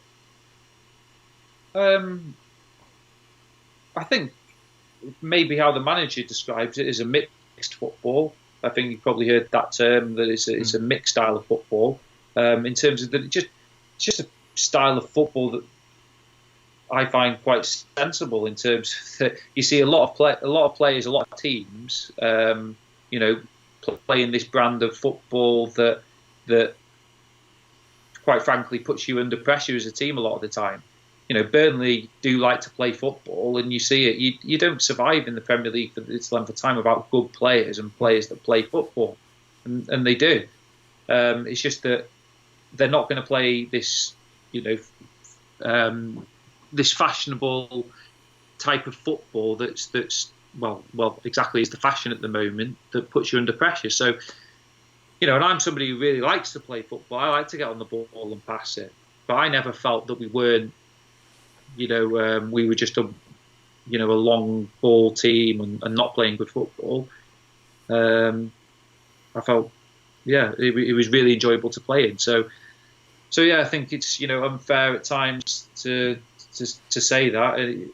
I think maybe how the manager describes it is a mixed football. I think you probably heard that term, that it's a mixed style of football. In terms of that, it's just a style of football that I find quite sensible. In terms that you see a lot of players, a lot of teams, playing this brand of football that quite frankly puts you under pressure as a team a lot of the time. Burnley do like to play football, and you see it. You don't survive in the Premier League for this length of time without good players and players that play football, and they do. It's just that they're not going to play this, this fashionable type of football that's exactly is the fashion at the moment, that puts you under pressure. So, and I'm somebody who really likes to play football. I like to get on the ball and pass it, but I never felt that we weren't. We were just a long ball team and not playing good football. I felt, it was really enjoyable to play in. So I think it's unfair at times to say that,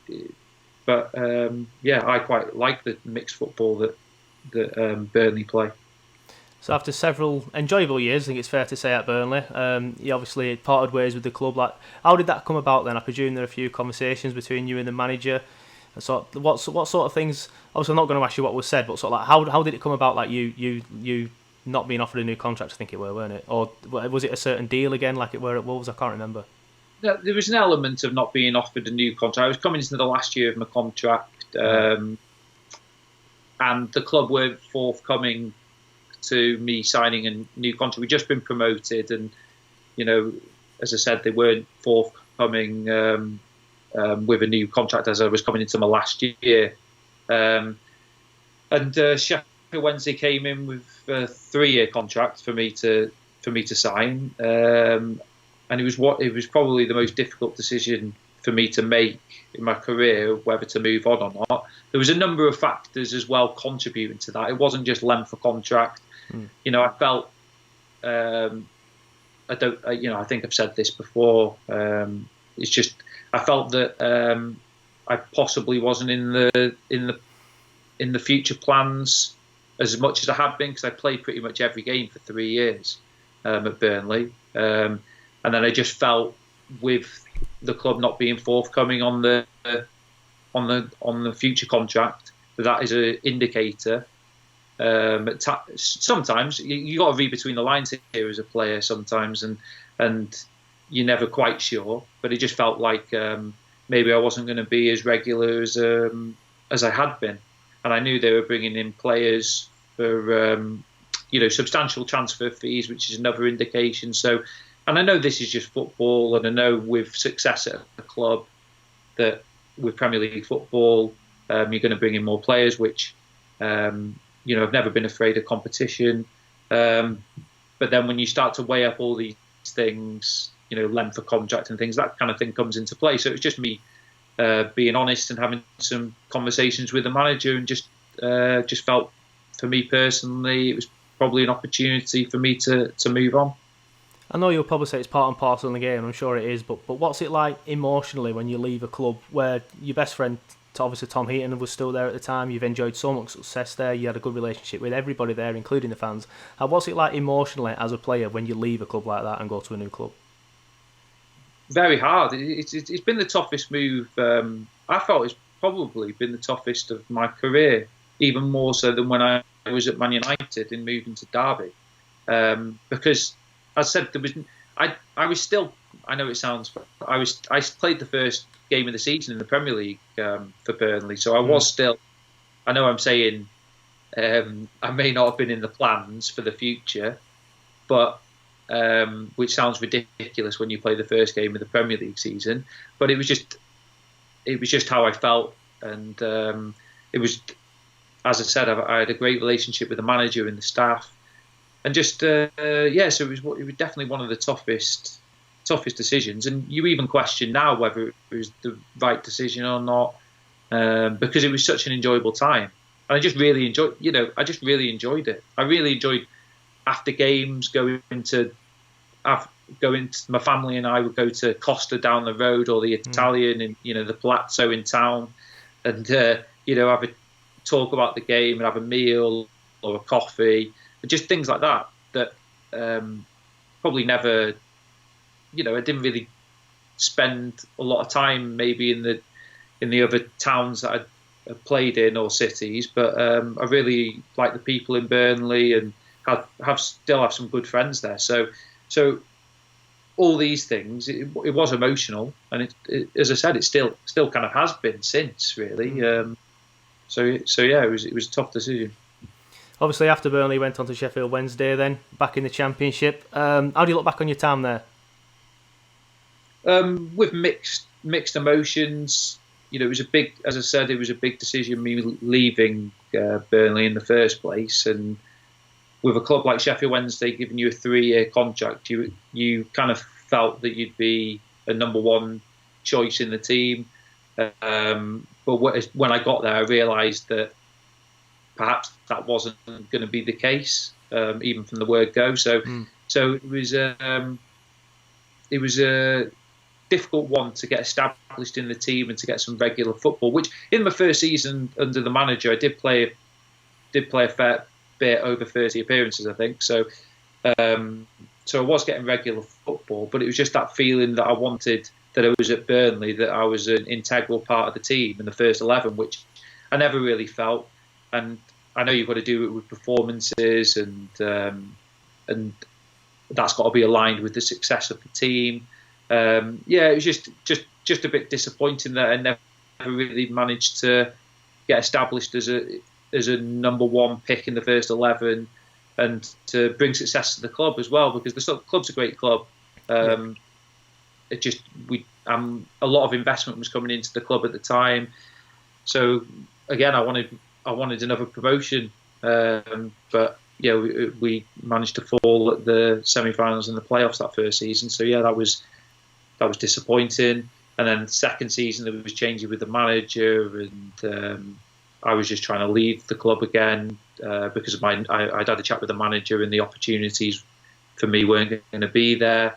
but I quite like the mixed football that Burnley play. So after several enjoyable years, I think it's fair to say, at Burnley, you obviously parted ways with the club. Like, how did that come about then? I presume there are a few conversations between you and the manager. So what sort of things? Obviously, I'm not going to ask you what was said, but sort of like how did it come about? Like you not being offered a new contract, I think it were, weren't it? Or was it a certain deal again, like it were at Wolves? I can't remember. Yeah, there was an element of not being offered a new contract. I was coming into the last year of my contract, and the club weren't forthcoming to me signing a new contract. We'd just been promoted, and as I said, they weren't forthcoming with a new contract as I was coming into my last year. And Sheffield Wednesday came in with a 3-year contract for me to sign, and it was probably the most difficult decision for me to make in my career, whether to move on or not. There was a number of factors as well contributing to that. It wasn't just length of contract. I felt, I think I've said this before. It's just I felt that I possibly wasn't in the future plans as much as I had been, because I played pretty much every game for 3 years at Burnley, and then I just felt with the club not being forthcoming on the future contract, that is an indicator. Sometimes you got to read between the lines here as a player sometimes, and you're never quite sure. But it just felt like maybe I wasn't going to be as regular as I had been, and I knew they were bringing in players for substantial transfer fees, which is another indication. So, and I know this is just football, and I know with success at a club that with Premier League football, you're going to bring in more players, which. I've never been afraid of competition. But then when you start to weigh up all these things, length of contract and things, that kind of thing comes into play. So it was just me being honest and having some conversations with the manager, and just felt, for me personally, it was probably an opportunity for me to move on. I know you'll probably say it's part and parcel in the game, and I'm sure it is, but what's it like emotionally when you leave a club where your best friend, obviously Tom Heaton, was still there at the time, you've enjoyed so much success there, you had a good relationship with everybody there, including the fans. What's it like emotionally as a player when you leave a club like that and go to a new club? Very hard. It's been the toughest move. I felt it's probably been the toughest of my career, even more so than when I was at Man United and moving to Derby. Because, as I said, I was still. I know it sounds. I played the first game of the season in the Premier League for Burnley, so I was still. I know I'm saying I may not have been in the plans for the future, but which sounds ridiculous when you play the first game of the Premier League season. But it was just how I felt, and it was, as I said, I had a great relationship with the manager and the staff, and just so it was definitely one of the toughest decisions. And you even question now whether it was the right decision or not, because it was such an enjoyable time, and I just really enjoyed. it. I really enjoyed after games going to my family and I would go to Costa down the road, or the Italian and the Palazzo in town, and have a talk about the game and have a meal or a coffee, and just things like that probably never, I didn't really spend a lot of time maybe in the other towns that I played in or cities, but I really like the people in Burnley and still have some good friends there. So all these things, it was emotional, and it, as I said, it still kind of has been since, really. So yeah, it was a tough decision. Obviously, after Burnley, went on to Sheffield Wednesday, then back in the Championship. How do you look back on your time there? With mixed emotions. It was as I said, it was a big decision, me leaving Burnley in the first place, and with a club like Sheffield Wednesday giving you a 3-year contract, you kind of felt that you'd be a number one choice in the team. But when I got there, I realised that perhaps that wasn't going to be the case, even from the word go. So it was a difficult one to get established in the team and to get some regular football. Which in my first season under the manager, I did play a fair bit, over 30 appearances, I think. So I was getting regular football, but it was just that feeling that I wanted, that I was at Burnley, that I was an integral part of the team in the first 11, which I never really felt. And I know you've got to do it with performances, and that's got to be aligned with the success of the team. It was just a bit disappointing that I never really managed to get established as a number one pick in the first 11, and to bring success to the club as well, because the club's a great club. A lot of investment was coming into the club at the time, so again, I wanted another promotion, but we managed to fall at the semi-finals and the playoffs that first season. So that was disappointing. And then the second season, there was changing with the manager, and I was just trying to leave the club again because of I'd had a chat with the manager, and the opportunities for me weren't going to be there.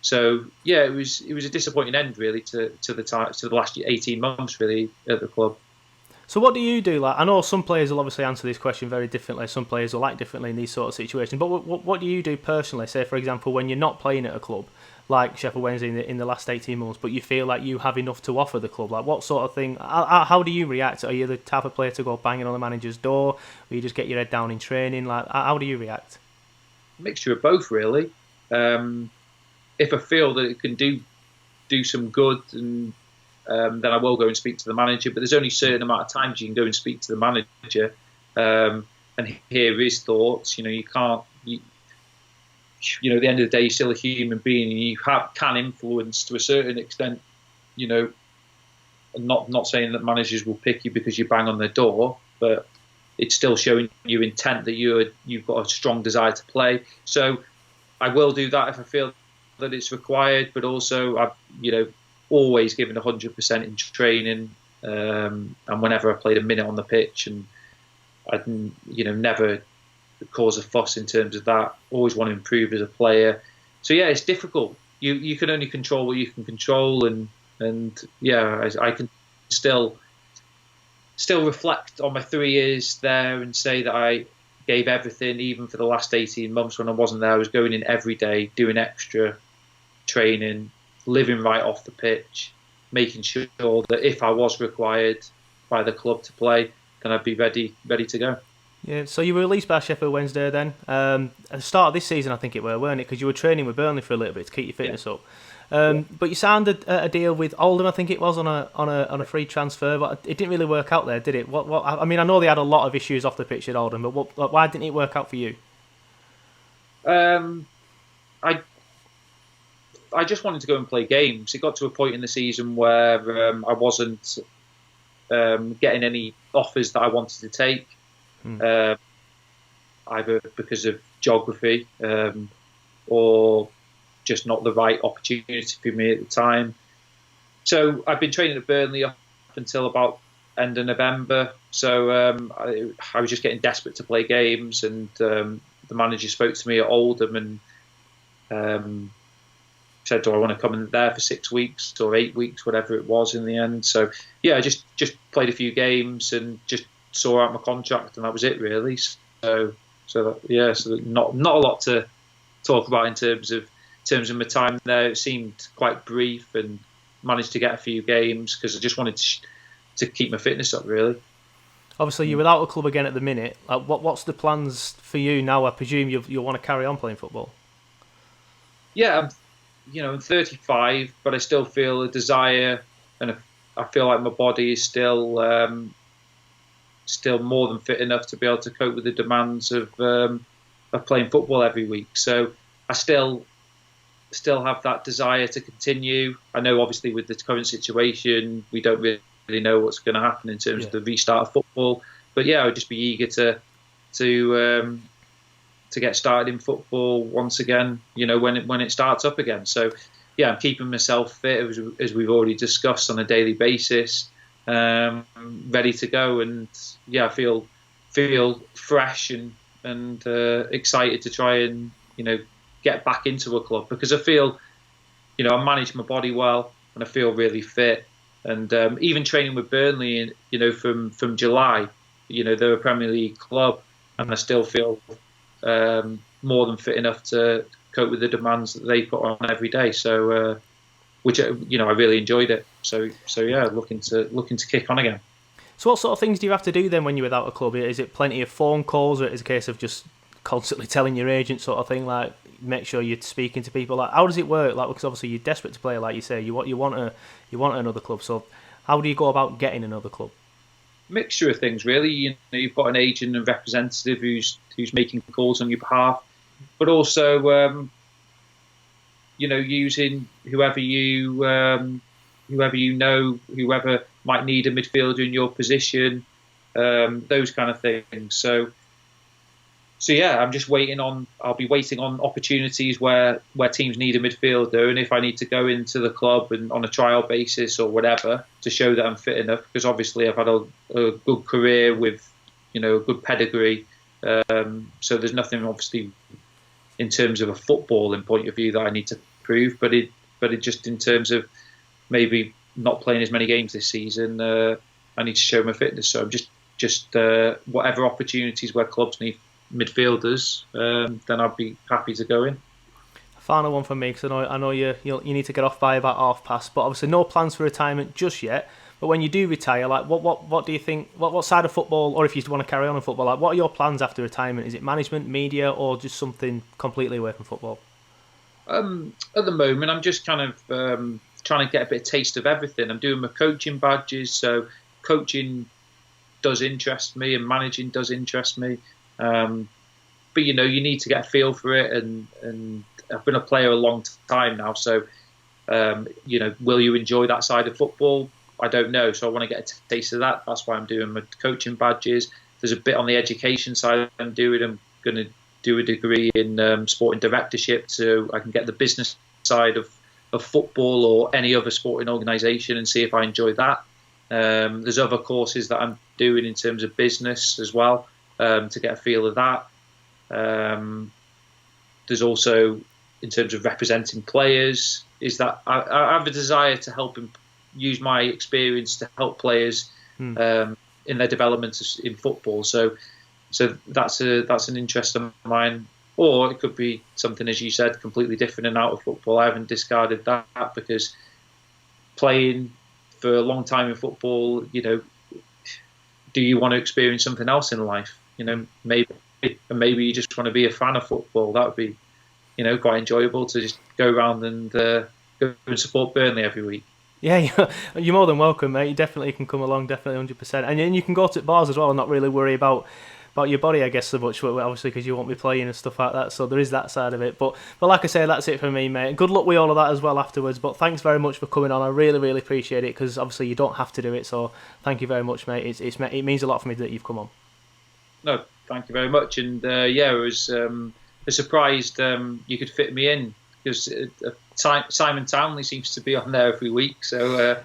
So it was a disappointing end, really, to the last 18 months, really, at the club. So what do you do? Like, I know some players will obviously answer this question very differently. Some players will act differently in these sort of situations. But what do you do personally? Say, for example, when you're not playing at a club like Sheffield Wednesday in the last 18 months, but you feel like you have enough to offer the club. Like, what sort of thing? How do you react? Are you the type of player to go banging on the manager's door, or you just get your head down in training? Like, how do you react? Mixture of both, really. If I feel that it can do some good, and then I will go and speak to the manager. But there's only a certain amount of times you can go and speak to the manager and hear his thoughts. You can't. At the end of the day, you're still a human being, and you can influence to a certain extent. And not saying that managers will pick you because you bang on their door, but it's still showing you intent that you've got a strong desire to play. So I will do that if I feel that it's required, but also I've always given 100% in training, and whenever I played a minute on the pitch, and I'd never cause a fuss in terms of that. Always want to improve as a player, yeah, it's difficult. You can only control what you can control, and yeah, I can still reflect on my 3 years there and say that I gave everything, even for the last 18 months when I wasn't there. I was going in every day, doing extra training, living right off the pitch, making sure that if I was required by the club to play, then I'd be ready to go. Yeah, so you were released by Sheffield Wednesday then. At the start of this season, I think it were, weren't it? Because you were training with Burnley for a little bit to keep your fitness up. But you signed a deal with Oldham, I think it was, on a free transfer. But it didn't really work out there, did it? What? I mean, I know they had a lot of issues off the pitch at Oldham, but why didn't it work out for you? I just wanted to go and play games. It got to a point in the season where I wasn't getting any offers that I wanted to take, either because of geography or just not the right opportunity for me at the time. So I've been training at Burnley up until about end of November. So I was just getting desperate to play games, and the manager spoke to me at Oldham and said, do I want to come in there for 6 weeks or 8 weeks, whatever it was in the end. So yeah, I just played a few games and just saw out my contract, and that was it really. So not a lot to talk about in terms of my time there. It seemed quite brief, and managed to get a few games because I just wanted to keep my fitness up really. Obviously, you're without a club again at the minute. What's the plans for you now? I presume you'll want to carry on playing football. Yeah, I'm 35, but I still feel a desire, and I feel like my body is still more than fit enough to be able to cope with the demands of playing football every week. So I still have that desire to continue. I know, obviously, with the current situation, we don't really know what's going to happen in terms of the restart of football. But yeah, I would just be eager to get started in football once again, when it starts up again. So yeah, I'm keeping myself fit, as we've already discussed, on a daily basis, ready to go. And yeah, I feel fresh and excited to try and get back into a club, because I feel I manage my body well and I feel really fit. And even training with Burnley, from July, they're a Premier League club, and I still feel more than fit enough to cope with the demands that they put on every day. So, which I really enjoyed it. So yeah, looking to kick on again. So what sort of things do you have to do then when you're without a club? Is it plenty of phone calls, or is it a case of just constantly telling your agent sort of thing, like make sure you're speaking to people? Like, how does it work? Like, because obviously you're desperate to play, like you say, you want another club. So how do you go about getting another club? Mixture of things really. You've got an agent and representative who's making calls on your behalf, but also using whoever whoever might need a midfielder in your position, those kind of things. So yeah, I'll be waiting on opportunities where teams need a midfielder, and if I need to go into the club and on a trial basis or whatever to show that I'm fit enough, because obviously I've had a good career with a good pedigree, so there's nothing obviously in terms of a footballing point of view that I need to prove, but it just in terms of maybe not playing as many games this season, I need to show my fitness. So I'm just whatever opportunities where clubs need midfielders, then I'd be happy to go in. Final one for me, because I know you need to get off by about 1:30, but obviously no plans for retirement just yet. But when you do retire, like what do you think? What side of football, or if you want to carry on in football, like what are your plans after retirement? Is it management, media, or just something completely away from football? At the moment, I'm just kind of trying to get a bit of taste of everything. I'm doing my coaching badges, so coaching does interest me, and managing does interest me. But you need to get a feel for it, and I've been a player a long time now, so will you enjoy that side of football? I don't know, so I want to get a taste of that. That's why I'm doing my coaching badges. There's a bit on the education side I'm doing. I'm going to do a degree in sporting directorship, so I can get the business side of football or any other sporting organisation and see if I enjoy that. There's other courses that I'm doing in terms of business as well, to get a feel of that. There's also in terms of representing players, is that I have a desire to help and use my experience to help players in their development in football. So that's an interest of mine. Or it could be something, as you said, completely different and out of football. I haven't discarded that because playing for a long time in football, do you want to experience something else in life? Maybe you just want to be a fan of football. That would be, quite enjoyable to just go around and go and support Burnley every week. Yeah, you're more than welcome, mate. You definitely can come along, definitely 100%. And then you can go to bars as well and not really worry about your body, I guess, so much, obviously, because you won't be playing and stuff like that. So there is that side of it. But like I say, that's it for me, mate. Good luck with all of that as well afterwards. But thanks very much for coming on. I really, really appreciate it, because obviously you don't have to do it. So thank you very much, mate. It means a lot for me that you've come on. No, thank you very much. And I was surprised you could fit me in, because Simon Townley seems to be on there every week. So.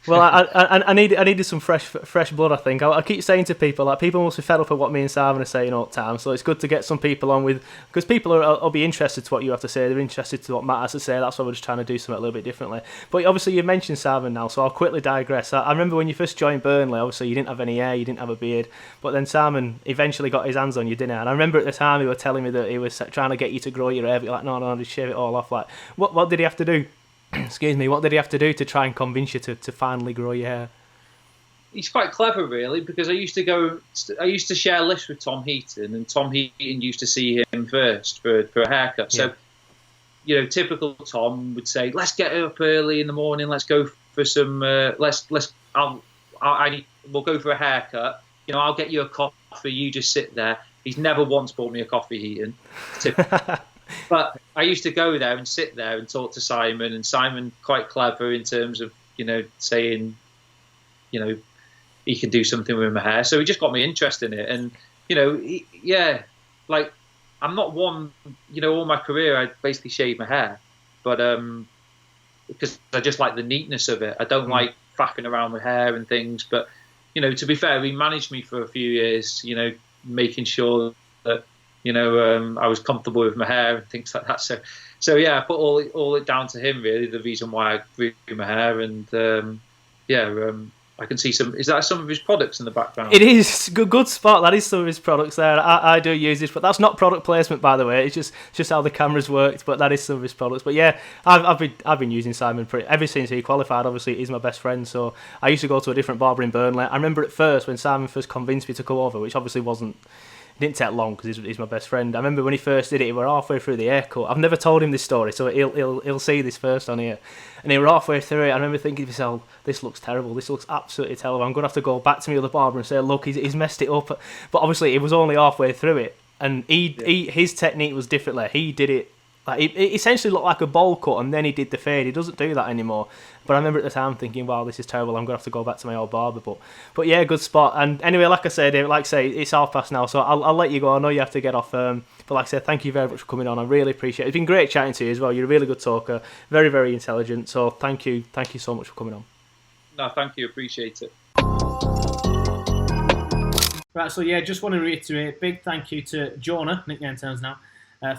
Well, I needed some fresh blood, I think. I keep saying to people, like, people must be fed up of what me and Simon are saying all the time, so it's good to get some people on with, because people will be interested to what you have to say, they're interested to what Matt has to say, that's why we're just trying to do something a little bit differently. But obviously you mentioned Simon now, so I'll quickly digress. I remember when you first joined Burnley, obviously you didn't have any hair, you didn't have a beard, but then Simon eventually got his hands on you, didn't he? And I remember at the time he was telling me that he was trying to get you to grow your hair, but you're like, no, just shave it all off. Like, what did he have to do? Excuse me, what did he have to do to try and convince you to finally grow your hair? He's quite clever, really, because I used to share lifts with Tom Heaton, and Tom Heaton used to see him first for a haircut. Yeah. So, typical Tom would say, "Let's get up early in the morning. Let's go for some. We'll go for a haircut. I'll get you a coffee. You just sit there." He's never once bought me a coffee, Heaton. But I used to go there and sit there and talk to Simon, and Simon quite clever in terms of, saying, he can do something with my hair. So he just got me interested in it. And, I'm not one, all my career I basically shaved my hair. But because I just like the neatness of it. I don't like faffing around with hair and things. But, to be fair, he managed me for a few years, making sure that, I was comfortable with my hair and things like that. So yeah, I put all it down to him, really, the reason why I grew my hair. And I can see is that some of his products in the background? It is good spot. That is some of his products there. I do use this, but that's not product placement, by the way. It's just how the cameras worked. But that is some of his products. But yeah, I've been using Simon ever since he qualified. Obviously, he's my best friend. So I used to go to a different barber in Burnley. I remember at first when Simon first convinced me to come over, which obviously wasn't. It didn't take long because he's my best friend. I remember when he first did it, we were halfway through the haircut. I've never told him this story, so he'll see this first on here. And he was halfway through it. I remember thinking to myself, this looks terrible. This looks absolutely terrible. I'm going to have to go back to my other barber and say, look, he's messed it up. But obviously, he was only halfway through it. And his technique was differently. He did it, like, it essentially looked like a bowl cut, and then he did the fade. He doesn't do that anymore. But I remember at the time thinking, wow, this is terrible. I'm going to have to go back to my old barber. But yeah, good spot. And anyway, like I said, it's 1:30 now, so I'll let you go. I know you have to get off. But like I said, thank you very much for coming on. I really appreciate it. It's been great chatting to you as well. You're a really good talker. Very, very intelligent. So thank you so much for coming on. No, thank you. Appreciate it. Right, so yeah, just want to reiterate, big thank you to Jonah, nickname terms now,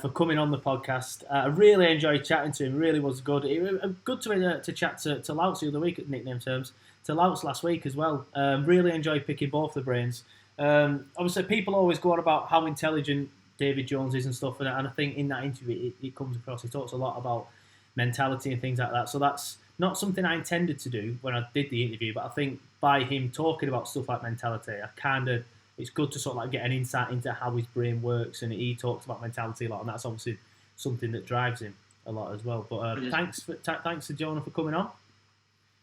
for coming on the podcast. I really enjoyed chatting to him. Really was good. It was good to chat to Louts the other week at nickname terms. To Louts last week as well. Really enjoyed picking both the brains. Obviously, people always go on about how intelligent David Jones is and stuff, and I think in that interview it comes across. He talks a lot about mentality and things like that. So that's not something I intended to do when I did the interview, but I think by him talking about stuff like mentality, it's good to sort of like get an insight into how his brain works, and he talks about mentality a lot, and that's obviously something that drives him a lot as well. But thanks to Jonah for coming on.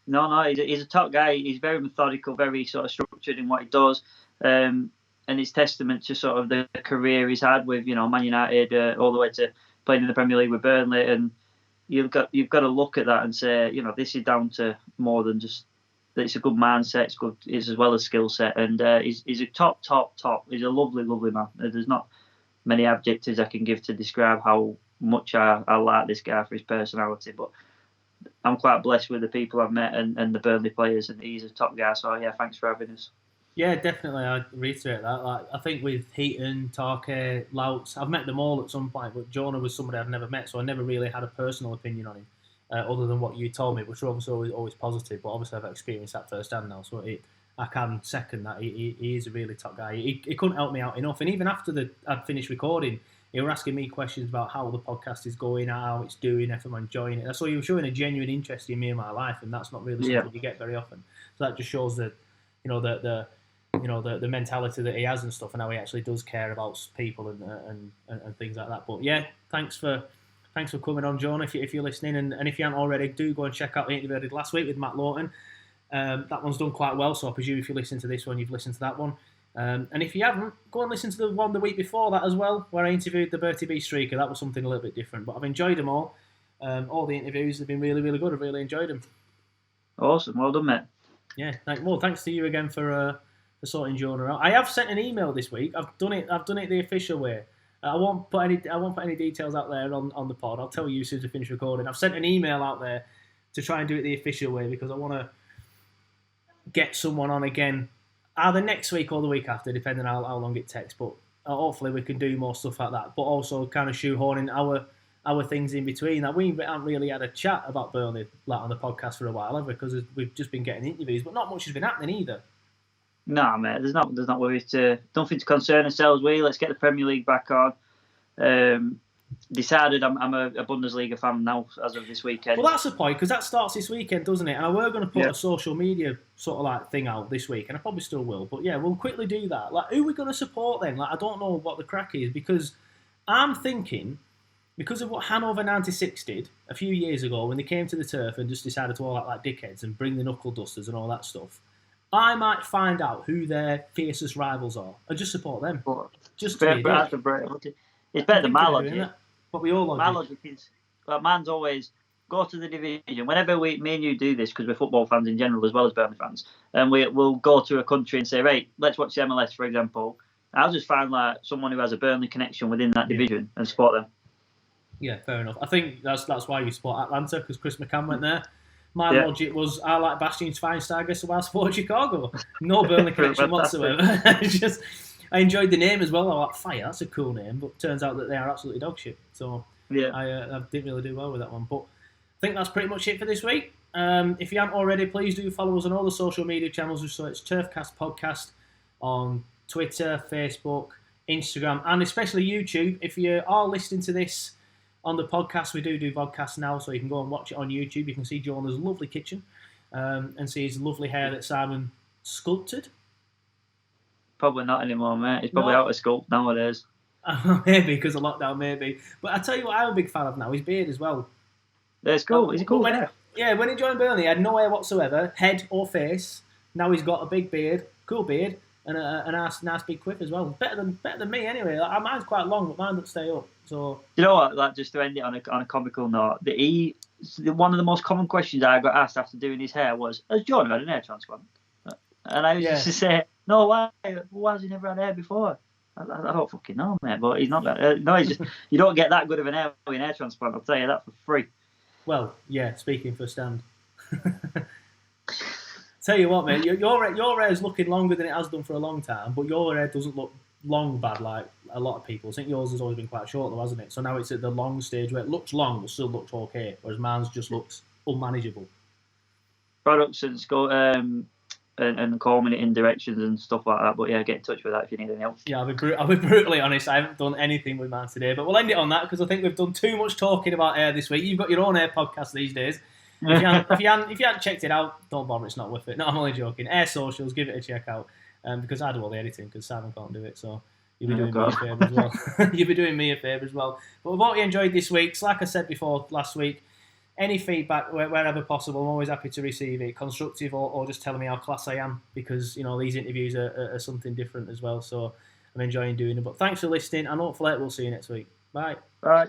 No, he's a top guy. He's very methodical, very sort of structured in what he does, and it's testament to sort of the career he's had with Man United all the way to playing in the Premier League with Burnley, and you've got to look at that and say, this is down to more than just. It's a good mindset. It's good, it's as well as skill set, and he's a top. He's a lovely man. There's not many adjectives I can give to describe how much I like this guy for his personality. But I'm quite blessed with the people I've met and the Burnley players, and he's a top guy. So yeah, thanks for having us. Yeah, definitely. I reiterate that. Like, I think with Heaton, Tarke, Louts, I've met them all at some point, but Jonah was somebody I've never met, so I never really had a personal opinion on him, other than what you told me, which was obviously always positive. But obviously, I've experienced that firsthand now, so I can second that. He is a really top guy. He couldn't help me out enough, and even after I'd finished recording, he was asking me questions about how the podcast is going, how it's doing, if I'm enjoying it. So he was showing a genuine interest in me and my life, and that's not really something you get very often. So that just shows that, the mentality that he has and stuff, and how he actually does care about people and things like that. But yeah, thanks for coming on, Jonah. If you're listening, and if you haven't already, do go and check out the interview I did last week with Matt Lawton. That one's done quite well, so I presume if you listen to this one, you've listened to that one. And if you haven't, go and listen to the one the week before that as well, where I interviewed the Bertie B streaker. That was something a little bit different, but I've enjoyed them all. All the interviews have been really, really good. I've really enjoyed them. Awesome, well done, mate. Yeah, thanks to you again for sorting Jonah out. I have sent an email this week. I've done it the official way. I won't put any details out there on the pod. I'll tell you as soon as we finish recording. I've sent an email out there to try and do it the official way, because I want to get someone on again, either next week or the week after, depending on how long it takes. But hopefully we can do more stuff like that. But also kind of shoehorning our things in between. That we haven't really had a chat about Burnley on the podcast for a while, have we? Because we've just been getting interviews, but not much has been happening either. No, mate. There's not nothing to concern ourselves with. Let's get the Premier League back on. Decided I'm a Bundesliga fan now as of this weekend. Well, that's the point, because that starts this weekend, doesn't it? And I were going to put a social media sort of like thing out this week, and I probably still will. But yeah, we'll quickly do that. Like, who are we going to support then? Like, I don't know what the crack is, because I'm thinking, because of what Hanover 96 did a few years ago when they came to the turf and just decided to all act like dickheads and bring the knuckle dusters and all that stuff, I might find out who their fiercest rivals are and just support them. Just to be it's better than my logic. But we all logic. My logic is, mine's always go to the division. Whenever me and you do this, because we're football fans in general as well as Burnley fans, and we'll go to a country and say, right, let's watch the MLS, for example. I'll just find like someone who has a Burnley connection within that division and support them. Yeah, fair enough. I think that's why you support Atlanta, because Chris McCann went there. My logic was, I like Bastian Schweinsteiger, so I support Chicago. No Burnley connection whatsoever. I enjoyed the name as well. I like Fire, that's a cool name, but turns out that they are absolutely dog shit. So I didn't really do well with that one. But I think that's pretty much it for this week. If you haven't already, please do follow us on all the social media channels. So it's TurfCast Podcast on Twitter, Facebook, Instagram, and especially YouTube. If you are listening to this on the podcast, we do VODCAST now, so you can go and watch it on YouTube. You can see Jonah's lovely kitchen and see his lovely hair that Simon sculpted. Probably not anymore, mate. It's probably out of sculpt nowadays. Maybe, because of lockdown, maybe. But I tell you what I'm a big fan of now, his beard as well. It's cool. He's a cool hair. When he joined Burnley, he had no hair whatsoever, head or face. Now he's got a big beard, cool beard, and a nice big quiff as well. Better than me anyway. Like, mine's quite long, but mine doesn't stay up. So you know what? Like, just to end it on a comical note, one of the most common questions I got asked after doing his hair was, "Has Jonah had an hair transplant?" And I used to say, "No, why has he never had hair before?" I don't fucking know, mate. But he's not. No, he's just. You don't get that good of an hair transplant. I'll tell you that for free. Well, yeah. Speaking for Stand. Tell you what, mate. Your hair is looking longer than it has done for a long time, but your hair doesn't look long bad like a lot of people. I think yours has always been quite short, though, hasn't it? So now it's at the long stage where it looks long but still looks okay, whereas mine's just looks unmanageable. Products and calming it in directions and stuff like that. But yeah, get in touch with that if you need any help. Yeah, I'll be brutally honest. I haven't done anything with mine today, but we'll end it on that because I think we've done too much talking about hair this week. You've got your own hair podcast these days. If you haven't checked it out, don't bother. It's not worth it. No, I'm only joking. Air Socials, give it a check out. Because I do all the editing because Simon can't do it, so you'll be doing me a favour as well. You'll be doing me a favour as well. But with what you enjoyed this week, like I said before last week, any feedback wherever possible, I'm always happy to receive it, constructive or just telling me how class I am, because these interviews are something different as well. So I'm enjoying doing it. But thanks for listening, and hopefully we'll see you next week. Bye. Bye.